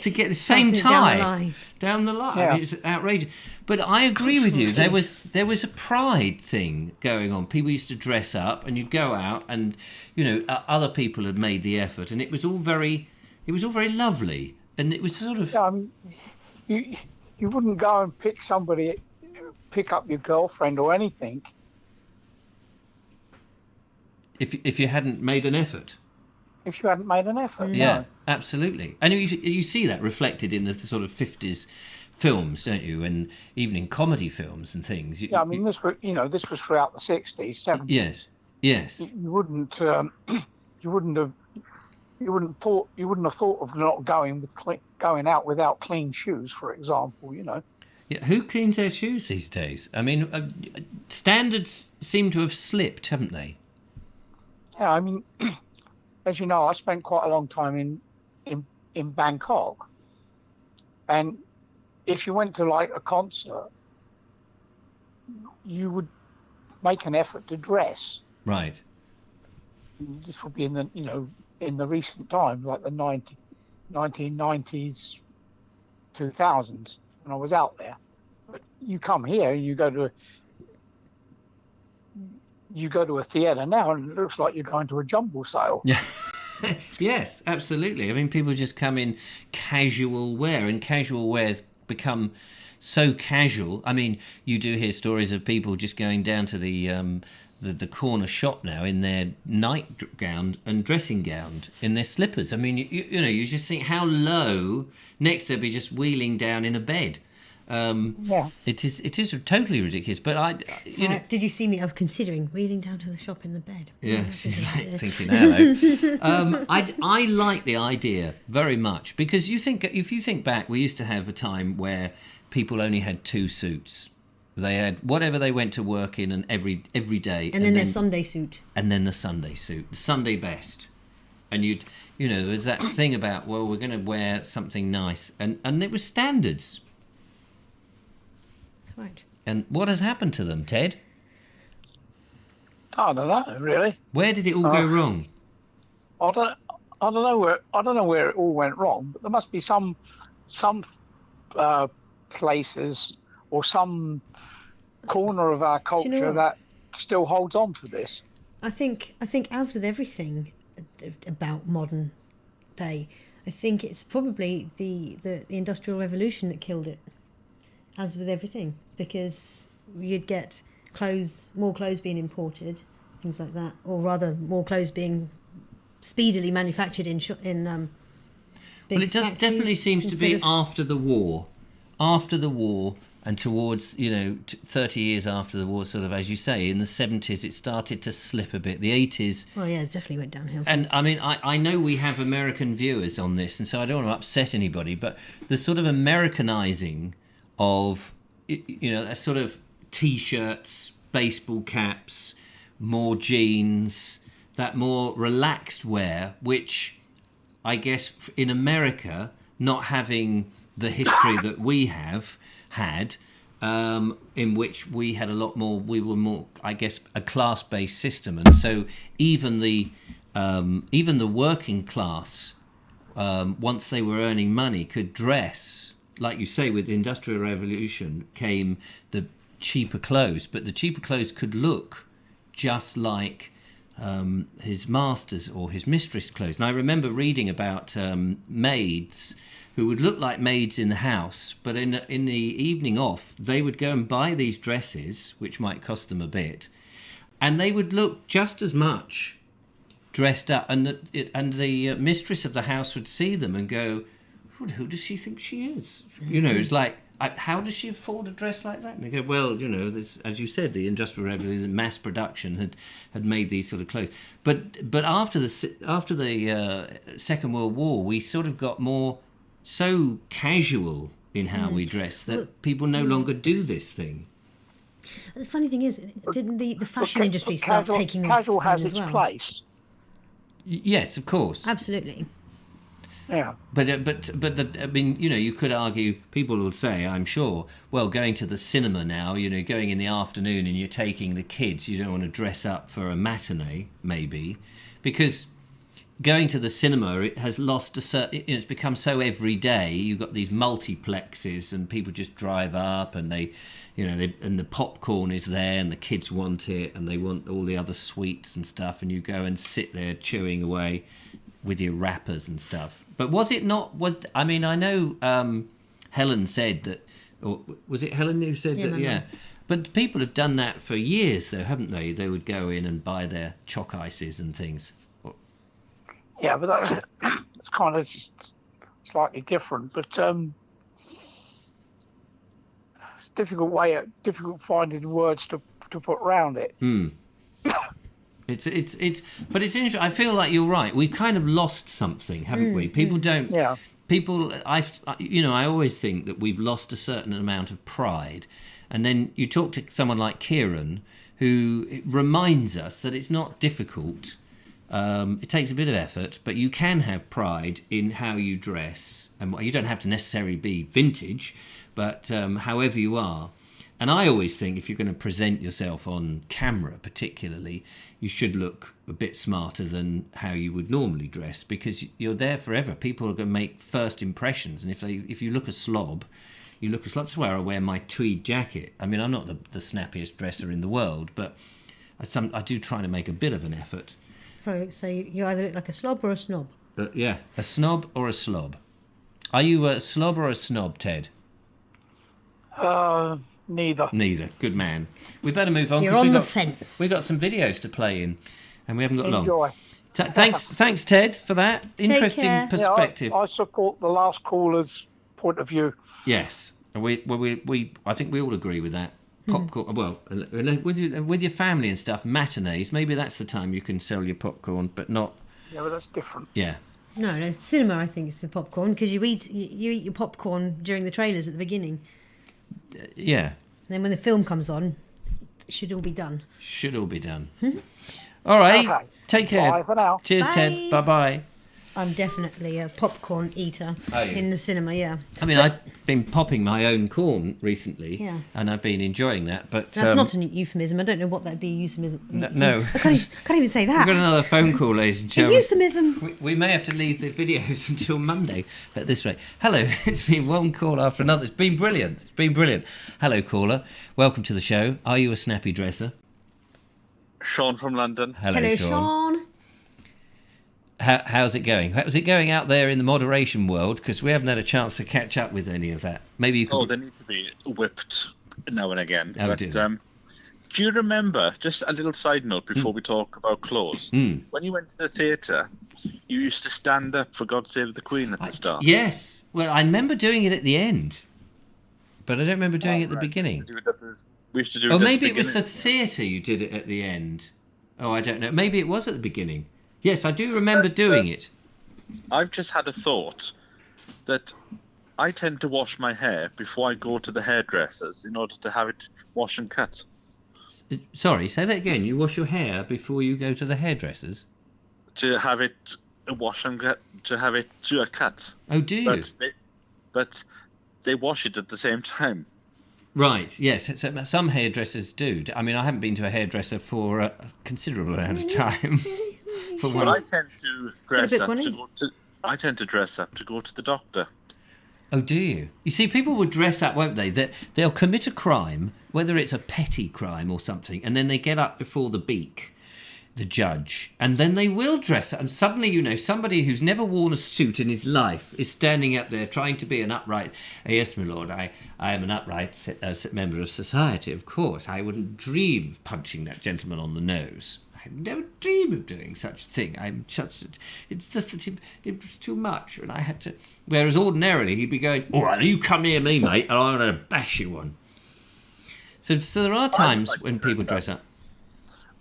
to get the same Passing tie down the line. Yeah. I mean, it's outrageous. But I agree with you. There was a pride thing going on. People used to dress up, and you'd go out, and other people had made the effort, and it was all very lovely, and it was sort of. Yeah, I mean, you wouldn't go and pick up your girlfriend or anything. If you hadn't made an effort. If you hadn't made an effort. Yeah, No. absolutely. And you see that reflected in the sort of 50s films, don't you? And even in comedy films and things. Yeah, I mean, this was throughout the 60s, 70s. Yes. You wouldn't have thought of not going out without clean shoes, for example. Yeah, who cleans their shoes these days? I mean, standards seem to have slipped, haven't they? Yeah, I mean, as you know, I spent quite a long time in Bangkok, and if you went to like a concert, you would make an effort to dress. Right. This would be in the recent times, like the 1990s, 2000s, when I was out there. But you come here and you go to a theatre now, and it looks like you're going to a jumble sale. Yeah. Yes, absolutely. I mean, people just come in casual wear, and casual wear's become so casual. I mean, you do hear stories of people just going down to the corner shop now in their nightgown and dressing gown, in their slippers. I mean, you just think how low. Next they'll be just wheeling down in a bed. It is totally ridiculous. But did you see me? I was considering wheeling down to the shop in the bed. Yeah, she's like thinking, hello. I like the idea very much, because if you think back, we used to have a time where people only had two suits. They had whatever they went to work in, and every day, and then their Sunday suit, and then the Sunday suit, the Sunday best. And there's that thing about, well, we're going to wear something nice, and it was standards. That's right. And what has happened to them, Ted? I don't know, really. Where did it all go wrong? I don't know where it all went wrong, but there must be some places or some corner of our culture that still holds on to this. I think as with everything about modern day, I think it's probably the Industrial Revolution that killed it. As with everything, because you'd get more clothes being imported, things like that, or rather more clothes being speedily manufactured in big well, it does definitely seems to be of... after the war, and towards 30 years after the war, sort of, as you say, in the 70s it started to slip a bit. The 80s. Oh yeah, it definitely went downhill. And I mean, I know we have American viewers on this, and so I don't want to upset anybody, but the sort of Americanizing of a sort of T-shirts, baseball caps, more jeans, that more relaxed wear, which I guess in America, not having the history that we have had, in which we had a lot more, we were more, I guess, a class-based system, and so even the working class, once they were earning money, could dress. Like you say, with the Industrial Revolution came the cheaper clothes, but the cheaper clothes could look just like his master's or his mistress' clothes. And I remember reading about maids who would look like maids in the house, but in the evening off, they would go and buy these dresses, which might cost them a bit, and they would look just as much dressed up, and the mistress of the house would see them and go, who does she think she is? You know, it's like, how does she afford a dress like that? And they go, well, you know, this, as you said, the Industrial Revolution, mass production had made these sort of clothes. But after the Second World War, we sort of got more so casual in how we dress that people no longer do this thing. The funny thing is, didn't the fashion industry start taking casual off has as its well? place. Yes, of course. Absolutely. Yeah. But I mean, you know, you could argue, people will say, I'm sure, well, going to the cinema now, you know, going in the afternoon and you're taking the kids, you don't want to dress up for a matinee, maybe, because going to the cinema, it has lost a certain, it's become so everyday. You've got these multiplexes and people just drive up and and the popcorn is there and the kids want it and they want all the other sweets and stuff, and you go and sit there chewing away with your wrappers and stuff. But was it not what I mean? I know Helen said that, or was it Helen who said that? Yeah. But people have done that for years, though, haven't they? They would go in and buy their chalk ices and things. Yeah, but that's kind of slightly different. But it's difficult finding words to put around it. But it's interesting. I feel like you're right. We've kind of lost something, haven't we? People don't. Yeah. People, I always think that we've lost a certain amount of pride, and then you talk to someone like Kieran, who reminds us that it's not difficult. It takes a bit of effort, but you can have pride in how you dress, and you don't have to necessarily be vintage, but however you are. And I always think if you're going to present yourself on camera, particularly, you should look a bit smarter than how you would normally dress, because you're there forever. People are going to make first impressions, and if you look a slob, you look a slob. That's where I wear my tweed jacket. I mean, I'm not the snappiest dresser in the world, but I do try to make a bit of an effort. So you either look like a slob or a snob. Yeah, a snob or a slob. Are you a slob or a snob, Ted? Neither. Neither. Good man. We better move on. You're on the fence. We've got some videos to play in, and we haven't got Enjoy. long. Thanks, Ted, for that interesting care. perspective. Yeah, I support the last caller's point of view. Yes, and we I think we all agree with that. Popcorn. Well, with your family and stuff, matinees. Maybe that's the time you can sell your popcorn, but not. Yeah, but that's different. Yeah. No, cinema I think is for popcorn, because you eat your popcorn during the trailers at the beginning. Yeah. And then when the film comes on, it should all be done. Should all be done. All right. Okay. Take care. Bye for now. Cheers, Bye. Ted. Bye-bye. I'm definitely a popcorn eater in the cinema, yeah. I mean, I've been popping my own corn recently, and I've been enjoying that. But that's not a euphemism. I don't know what that'd be a euphemism. No. I can't even say that. We've got another phone call, ladies and A gentlemen. euphemism. We may have to leave the videos until Monday at this rate. Hello, it's been one call after another. It's been brilliant. Hello, caller. Welcome to the show. Are you a snappy dresser? Sean from London. Hello, Sean. How's it going? How's it going out there in the moderation world? Because we haven't had a chance to catch up with any of that. Maybe you could... they need to be whipped now and again. Oh, but, dear. do you remember, just a little side note before we talk about clothes, when you went to the theatre, you used to stand up for God Save the Queen at the start? Yes. Well, I remember doing it at the end, but I don't remember doing it at the beginning. We used to do it Oh, at the maybe it was the beginning. theatre you did it at the end. Oh, I don't know. Maybe it was at the beginning. Yes, I do remember doing it. I've just had a thought that I tend to wash my hair before I go to the hairdressers in order to have it wash and cut. Sorry, say that again. You wash your hair before you go to the hairdressers? To have it wash and cut, to have it cut. Oh, do you? But they wash it at the same time. Right, yes. Some hairdressers do. I mean, I haven't been to a hairdresser for a considerable amount of time. But I tend to dress up to dress up to go to the doctor. Oh, do you? You see, people would dress up, won't they? They'll commit a crime, whether it's a petty crime or something, and then they get up before the beak, the judge, and then they will dress up, and suddenly, you know, somebody who's never worn a suit in his life is standing up there trying to be an upright, yes, my lord, I am an upright member of society, of course. I wouldn't dream of punching that gentleman on the nose. I never dream of doing such a thing. It's just that it was too much, and I had to. Whereas ordinarily he'd be going, all right, you come near me, mate, and I'm going to bash you one. So there are times when people dress up.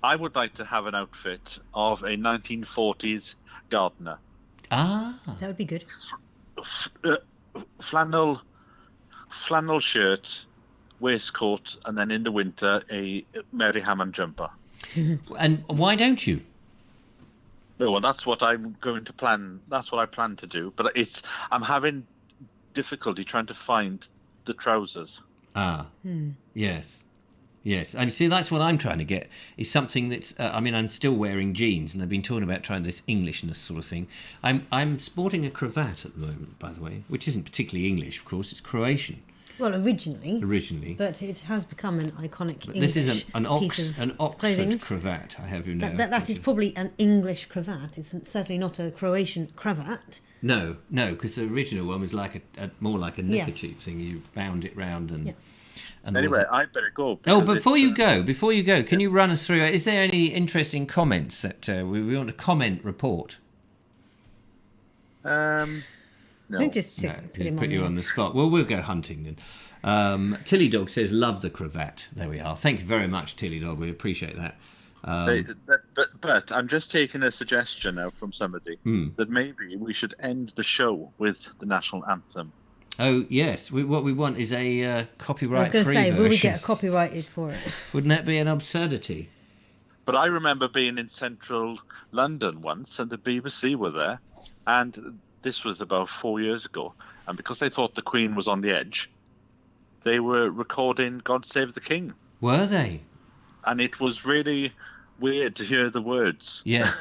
I would like to have an outfit of a 1940s gardener. That would be good. Flannel shirt, waistcoat, and then in the winter a Mary Hammond jumper. And why don't you? Well, that's what I'm going to plan. That's what I plan to do. But I'm having difficulty trying to find the trousers. Yes. Yes, I see. That's what I'm trying to get. Is something that's. I'm still wearing jeans, and they've been talking about trying this Englishness sort of thing. I'm sporting a cravat at the moment, by the way, which isn't particularly English, of course. It's Croatian. Well, originally, but it has become an iconic. But English. This is an Oxford clothing. cravat. I have you know. That is probably an English cravat. It's certainly not a Croatian cravat. No, because the original one was like more like a neckerchief thing. You bound it round and. Yes. And anyway, I better go. Oh, before you go, can you run us through? Is there any interesting comments that we want a comment report? No. Just put you on the spot. Well, we'll go hunting then. Tilly Dog says, "Love the cravat." There we are. Thank you very much, Tilly Dog. We appreciate that. But I'm just taking a suggestion now from somebody that maybe we should end the show with the national anthem. Oh, yes. What we want is a copyright-free version. I was going to say, will we get copyrighted for it? Wouldn't that be an absurdity? But I remember being in central London once, and the BBC were there, and this was about 4 years ago, and because they thought the Queen was on the edge, they were recording God Save the King. Were they? And it was really weird to hear the words. Yes.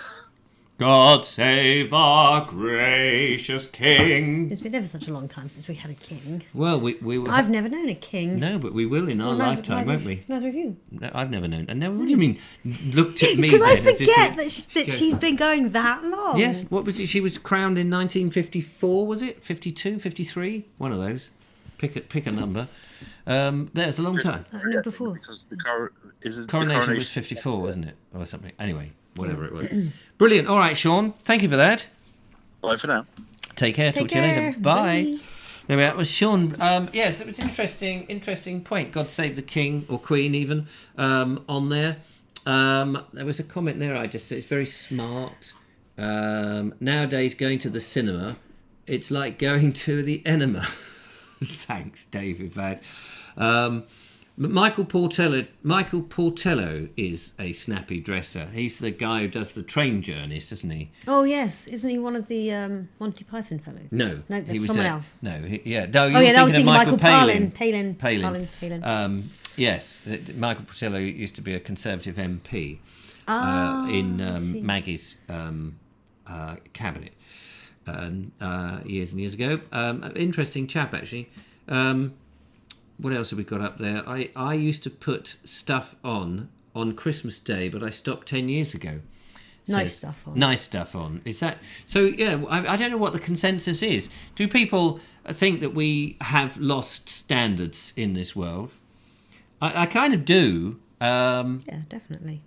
God save our gracious king. It's been ever such a long time since we had a king. Well, I've never known a king. No, but we will in our lifetime, won't we? Neither of you. No, I've never known. And what do you mean, looked at me? Because I forget that she's been going that long. Yes, what was it? She was crowned in 1954, was it? 52, 53? One of those. Pick a number. There's a long time. No, before. Because the coronation was 54, wasn't it? Or something. Anyway, whatever it was. Brilliant. All right, Sean. Thank you for that. Bye for now. Take care. Talk to you later. Bye. There we are. It was Sean. Yes, it was an interesting point. God save the king or queen, even on there. There was a comment there. I just said it's very smart. Nowadays, going to the cinema, it's like going to the enema. Thanks, David. But Michael Portello is a snappy dresser. He's the guy who does the train journeys, isn't he? Oh yes, isn't he one of the Monty Python fellows? No, that's someone else. No, No, I was thinking Michael Palin. Yes, Michael Portello used to be a Conservative MP in Maggie's cabinet years and years ago. Interesting chap, actually. What else have we got up there? I used to put stuff on Christmas Day, but I stopped 10 years ago. Nice stuff on. Is that so? Yeah, I don't know what the consensus is. Do people think that we have lost standards in this world? I kind of do. Yeah, definitely.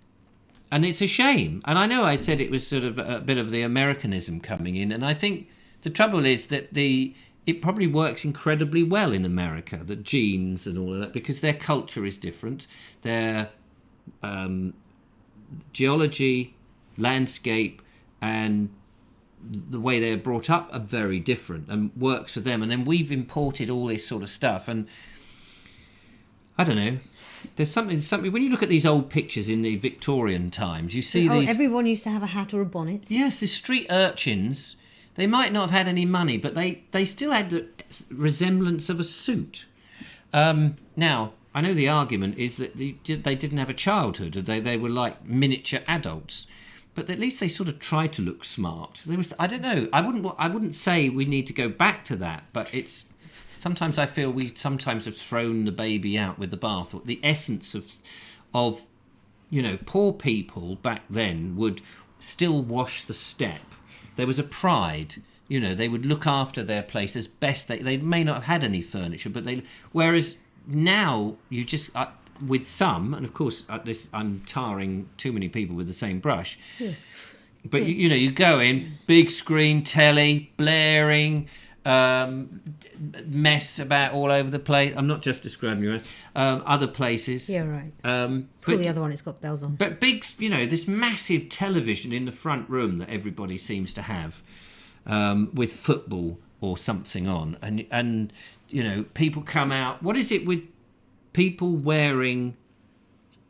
And it's a shame. And I know I said it was sort of a bit of the Americanism coming in, and I think the trouble is that it probably works incredibly well in America, the jeans and all of that, because their culture is different. Their geology, landscape, and the way they're brought up are very different and works for them. And then we've imported all this sort of stuff. And I don't know. There's something. When you look at these old pictures in the Victorian times, you see these. Everyone used to have a hat or a bonnet. Yes, the street urchins. They might not have had any money, but they still had the resemblance of a suit. Now, I know the argument is that they didn't have a childhood. They were like miniature adults. But at least they sort of tried to look smart. I don't know. I wouldn't say we need to go back to that, but it's... Sometimes I feel we sometimes have thrown the baby out with the bath. The essence of poor people back then would still wash the step. There was a pride. They would look after their place as best they may not have had any furniture, but whereas now you just with some, and of course I'm tarring too many people with the same brush. Yeah. But you go in, big screen telly, blaring, mess about all over the place. I'm not just describing yours. Other places. Yeah, right. Pull the other one, it's got bells on. But big, this massive television in the front room that everybody seems to have, with football or something on, and people come out. What is it with people wearing?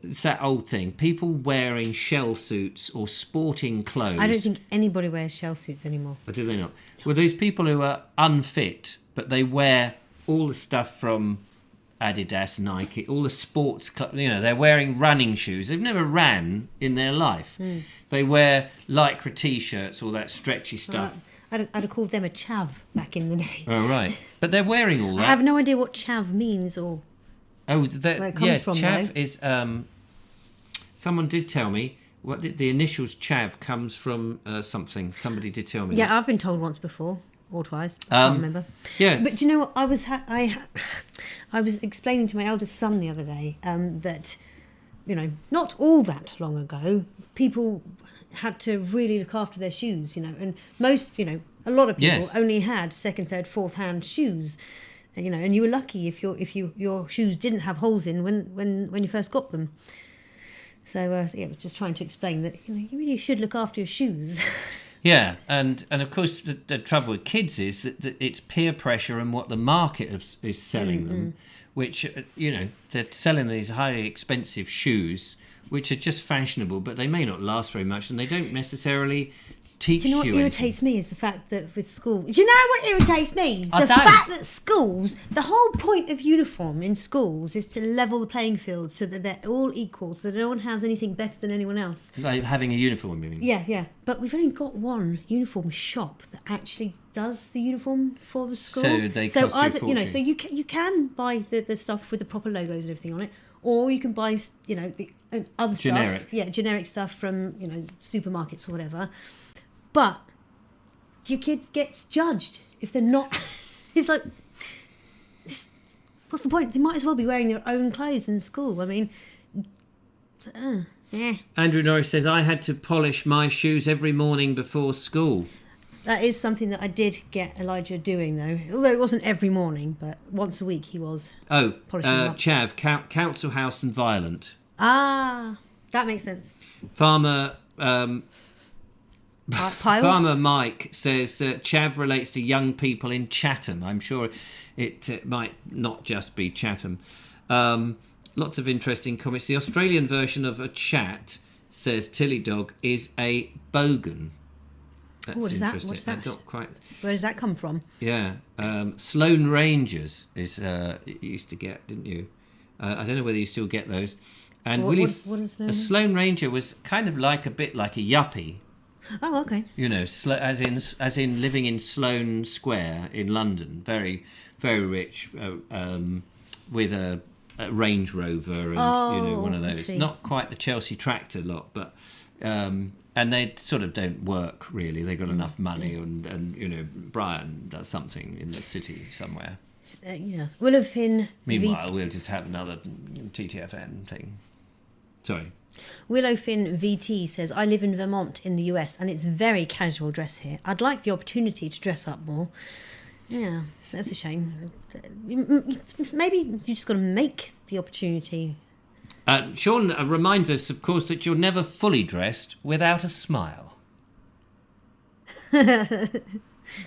It's that old thing. People wearing shell suits or sporting clothes. I don't think anybody wears shell suits anymore. But do they not? Well, there's people who are unfit, but they wear all the stuff from Adidas, Nike, all the sports. They're wearing running shoes. They've never ran in their life. They wear lycra t-shirts, all that stretchy stuff. I'd have called them a chav back in the day. Oh, right. But they're wearing all that. I have no idea what chav means or where it comes from. Chav though. is... someone did tell me what the initials chav comes from something. Somebody did tell me. Yeah, that. I've been told once before or twice. I can't remember. Yeah, but do you know what? I was explaining to my eldest son the other day that not all that long ago, people had to really look after their shoes. And most a lot of people only had second, third, fourth hand shoes. And you were lucky if your shoes didn't have holes in when you first got them. So, I was just trying to explain that you really should look after your shoes. Yeah, and of course the trouble with kids is that it's peer pressure and what the market is selling them, which they're selling these highly expensive shoes, which are just fashionable, but they may not last very much, and they don't necessarily teach you. Do you know what irritates me is the fact that with school. Do you know what irritates me? The fact that schools, the whole point of uniform in schools is to level the playing field so that they're all equal, so that no one has anything better than anyone else. Like having a uniform, you mean? Yeah. But we've only got one uniform shop that actually does the uniform for the school. So they cost you a fortune. So you can buy the stuff with the proper logos and everything on it, or you can buy the other generic stuff. Yeah, generic stuff from supermarkets or whatever. But your kid gets judged if they're not. It's like, what's the point? They might as well be wearing their own clothes in school. I mean, yeah. Andrew Norris says, I had to polish my shoes every morning before school. That is something that I did get Elijah doing, though. Although it wasn't every morning, but once a week he was polishing them up. Chav, Council House and Violent. Ah, that makes sense. Farmer... Piles? Farmer Mike says chav relates to young people in Chatham. I'm sure it might not just be Chatham. Lots of interesting comments. The Australian version of a chat, says Tilly Dog, is a bogan. That's what is interesting. What's that? Not quite. Where does that come from? Yeah, Sloane Rangers is you used to get, didn't you? I don't know whether you still get those. And what is a Sloane Ranger was kind of a bit like a yuppie. Oh, okay. As in living in Sloane Square in London, very, very rich, with a Range Rover and one of those. Not quite the Chelsea tractor lot, but and they sort of don't work really. They got enough money, and Brian does something in the city somewhere. Yes, Willowfin. Meanwhile, we'll just have another TTFN thing. Sorry. Willowfin VT says, I live in Vermont in the US and it's very casual dress here. I'd like the opportunity to dress up more. Yeah, that's a shame. Maybe you just got to make the opportunity. Sean reminds us, of course, that you're never fully dressed without a smile.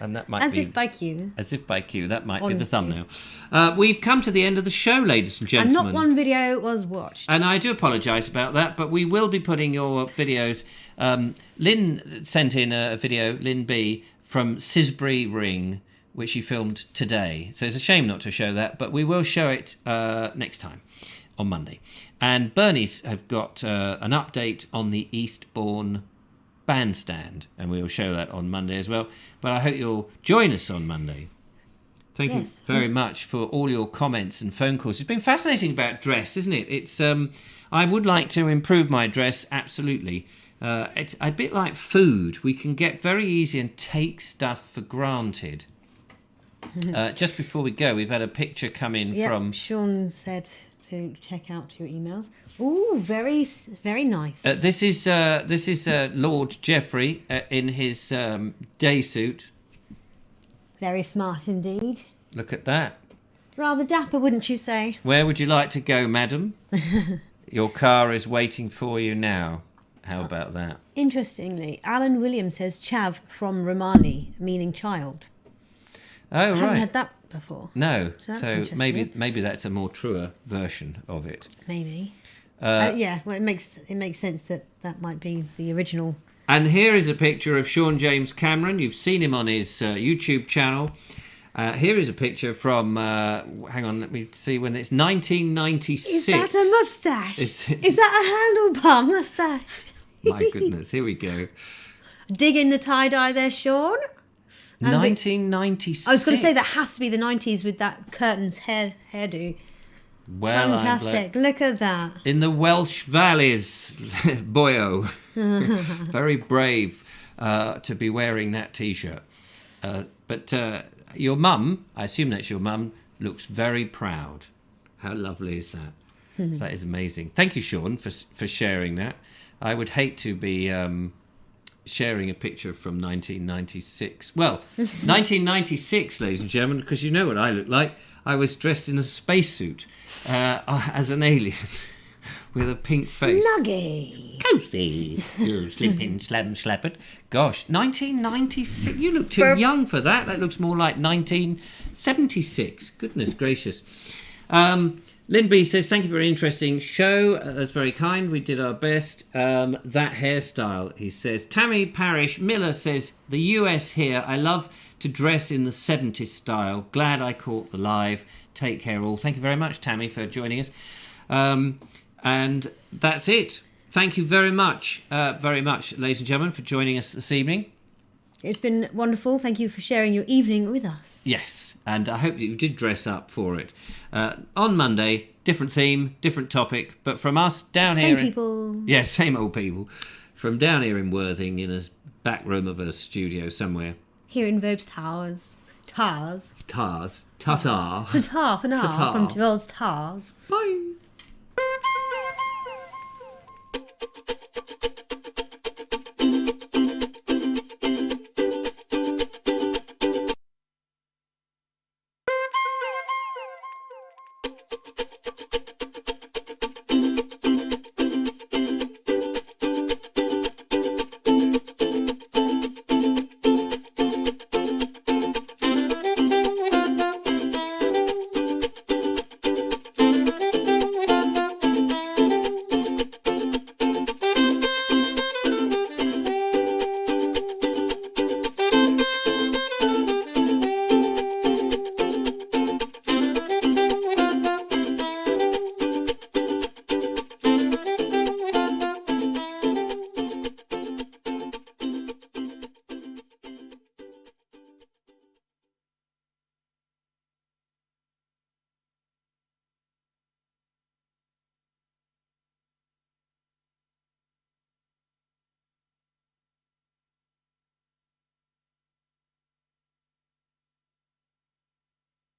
And that might be... As if by cue. As if by cue. That might be the thumbnail. We've come to the end of the show, ladies and gentlemen. And not one video was watched. And I do apologise about that, but we will be putting your videos... Lynn sent in a video, Lynn B, from Sisbury Ring, which she filmed today. So it's a shame not to show that, but we will show it next time, on Monday. And Bernie's have got an update on the Eastbourne bandstand, and we will show that on Monday as well. But I hope you'll join us on Monday Thank you very much for all your comments and phone calls. It's been fascinating about dress, isn't it? It's I would like to improve my dress, absolutely. It's a bit like food. We can get very easy and take stuff for granted. Just before we go, we've had a picture come in from... Sean said to check out your emails. Ooh, very, very nice. This is Lord Geoffrey in his day suit. Very smart indeed. Look at that. Rather dapper, wouldn't you say? Where would you like to go, madam? Your car is waiting for you now. How about that? Interestingly, Alan Williams says chav from Romani, meaning child. Oh, I right. haven't heard that before. No. So maybe that's a more truer version of it. Maybe. Yeah, well, it makes sense that might be the original. And here is a picture of Sean James Cameron. You've seen him on his YouTube channel. Here is a picture from, hang on, let me see when it's 1996. Is that a moustache? Is that a handlebar moustache? My goodness, here we go. Dig in the tie-dye there, Sean. 1996. I was going to say that has to be the 90s with that Curtains hairdo. Well, fantastic. Look at that. In the Welsh valleys, boyo. Very brave to be wearing that T-shirt. But your mum, I assume that's your mum, looks very proud. How lovely is that? That is amazing. Thank you, Sean, for sharing that. I would hate to be sharing a picture from 1996. Well, 1996, ladies and gentlemen, because you know what I look like. I was dressed in a spacesuit as an alien with a pink face. Snuggy. Cozy. You're sleeping, slappert. Gosh, 1996. You look too young for that. That looks more like 1976. Goodness gracious. Lynn B says, thank you for a very interesting show. That's very kind. We did our best. That hairstyle, he says. Tammy Parish Miller says, the US here. I love to dress in the 70s style. Glad I caught the live. Take care all. Thank you very much, Tammy, for joining us. And that's it. Thank you very much, ladies and gentlemen, for joining us this evening. It's been wonderful. Thank you for sharing your evening with us. Yes, and I hope that you did dress up for it. On Monday, different theme, different topic, but from us down here... Same people. Yeah, same old people. From down here in Worthing, in a back room of a studio somewhere. Here in Vobes Towers. Tars. Tars. Ta-ta. Ta-ta for now. Ta-ta. From Vobes Towers. Bye.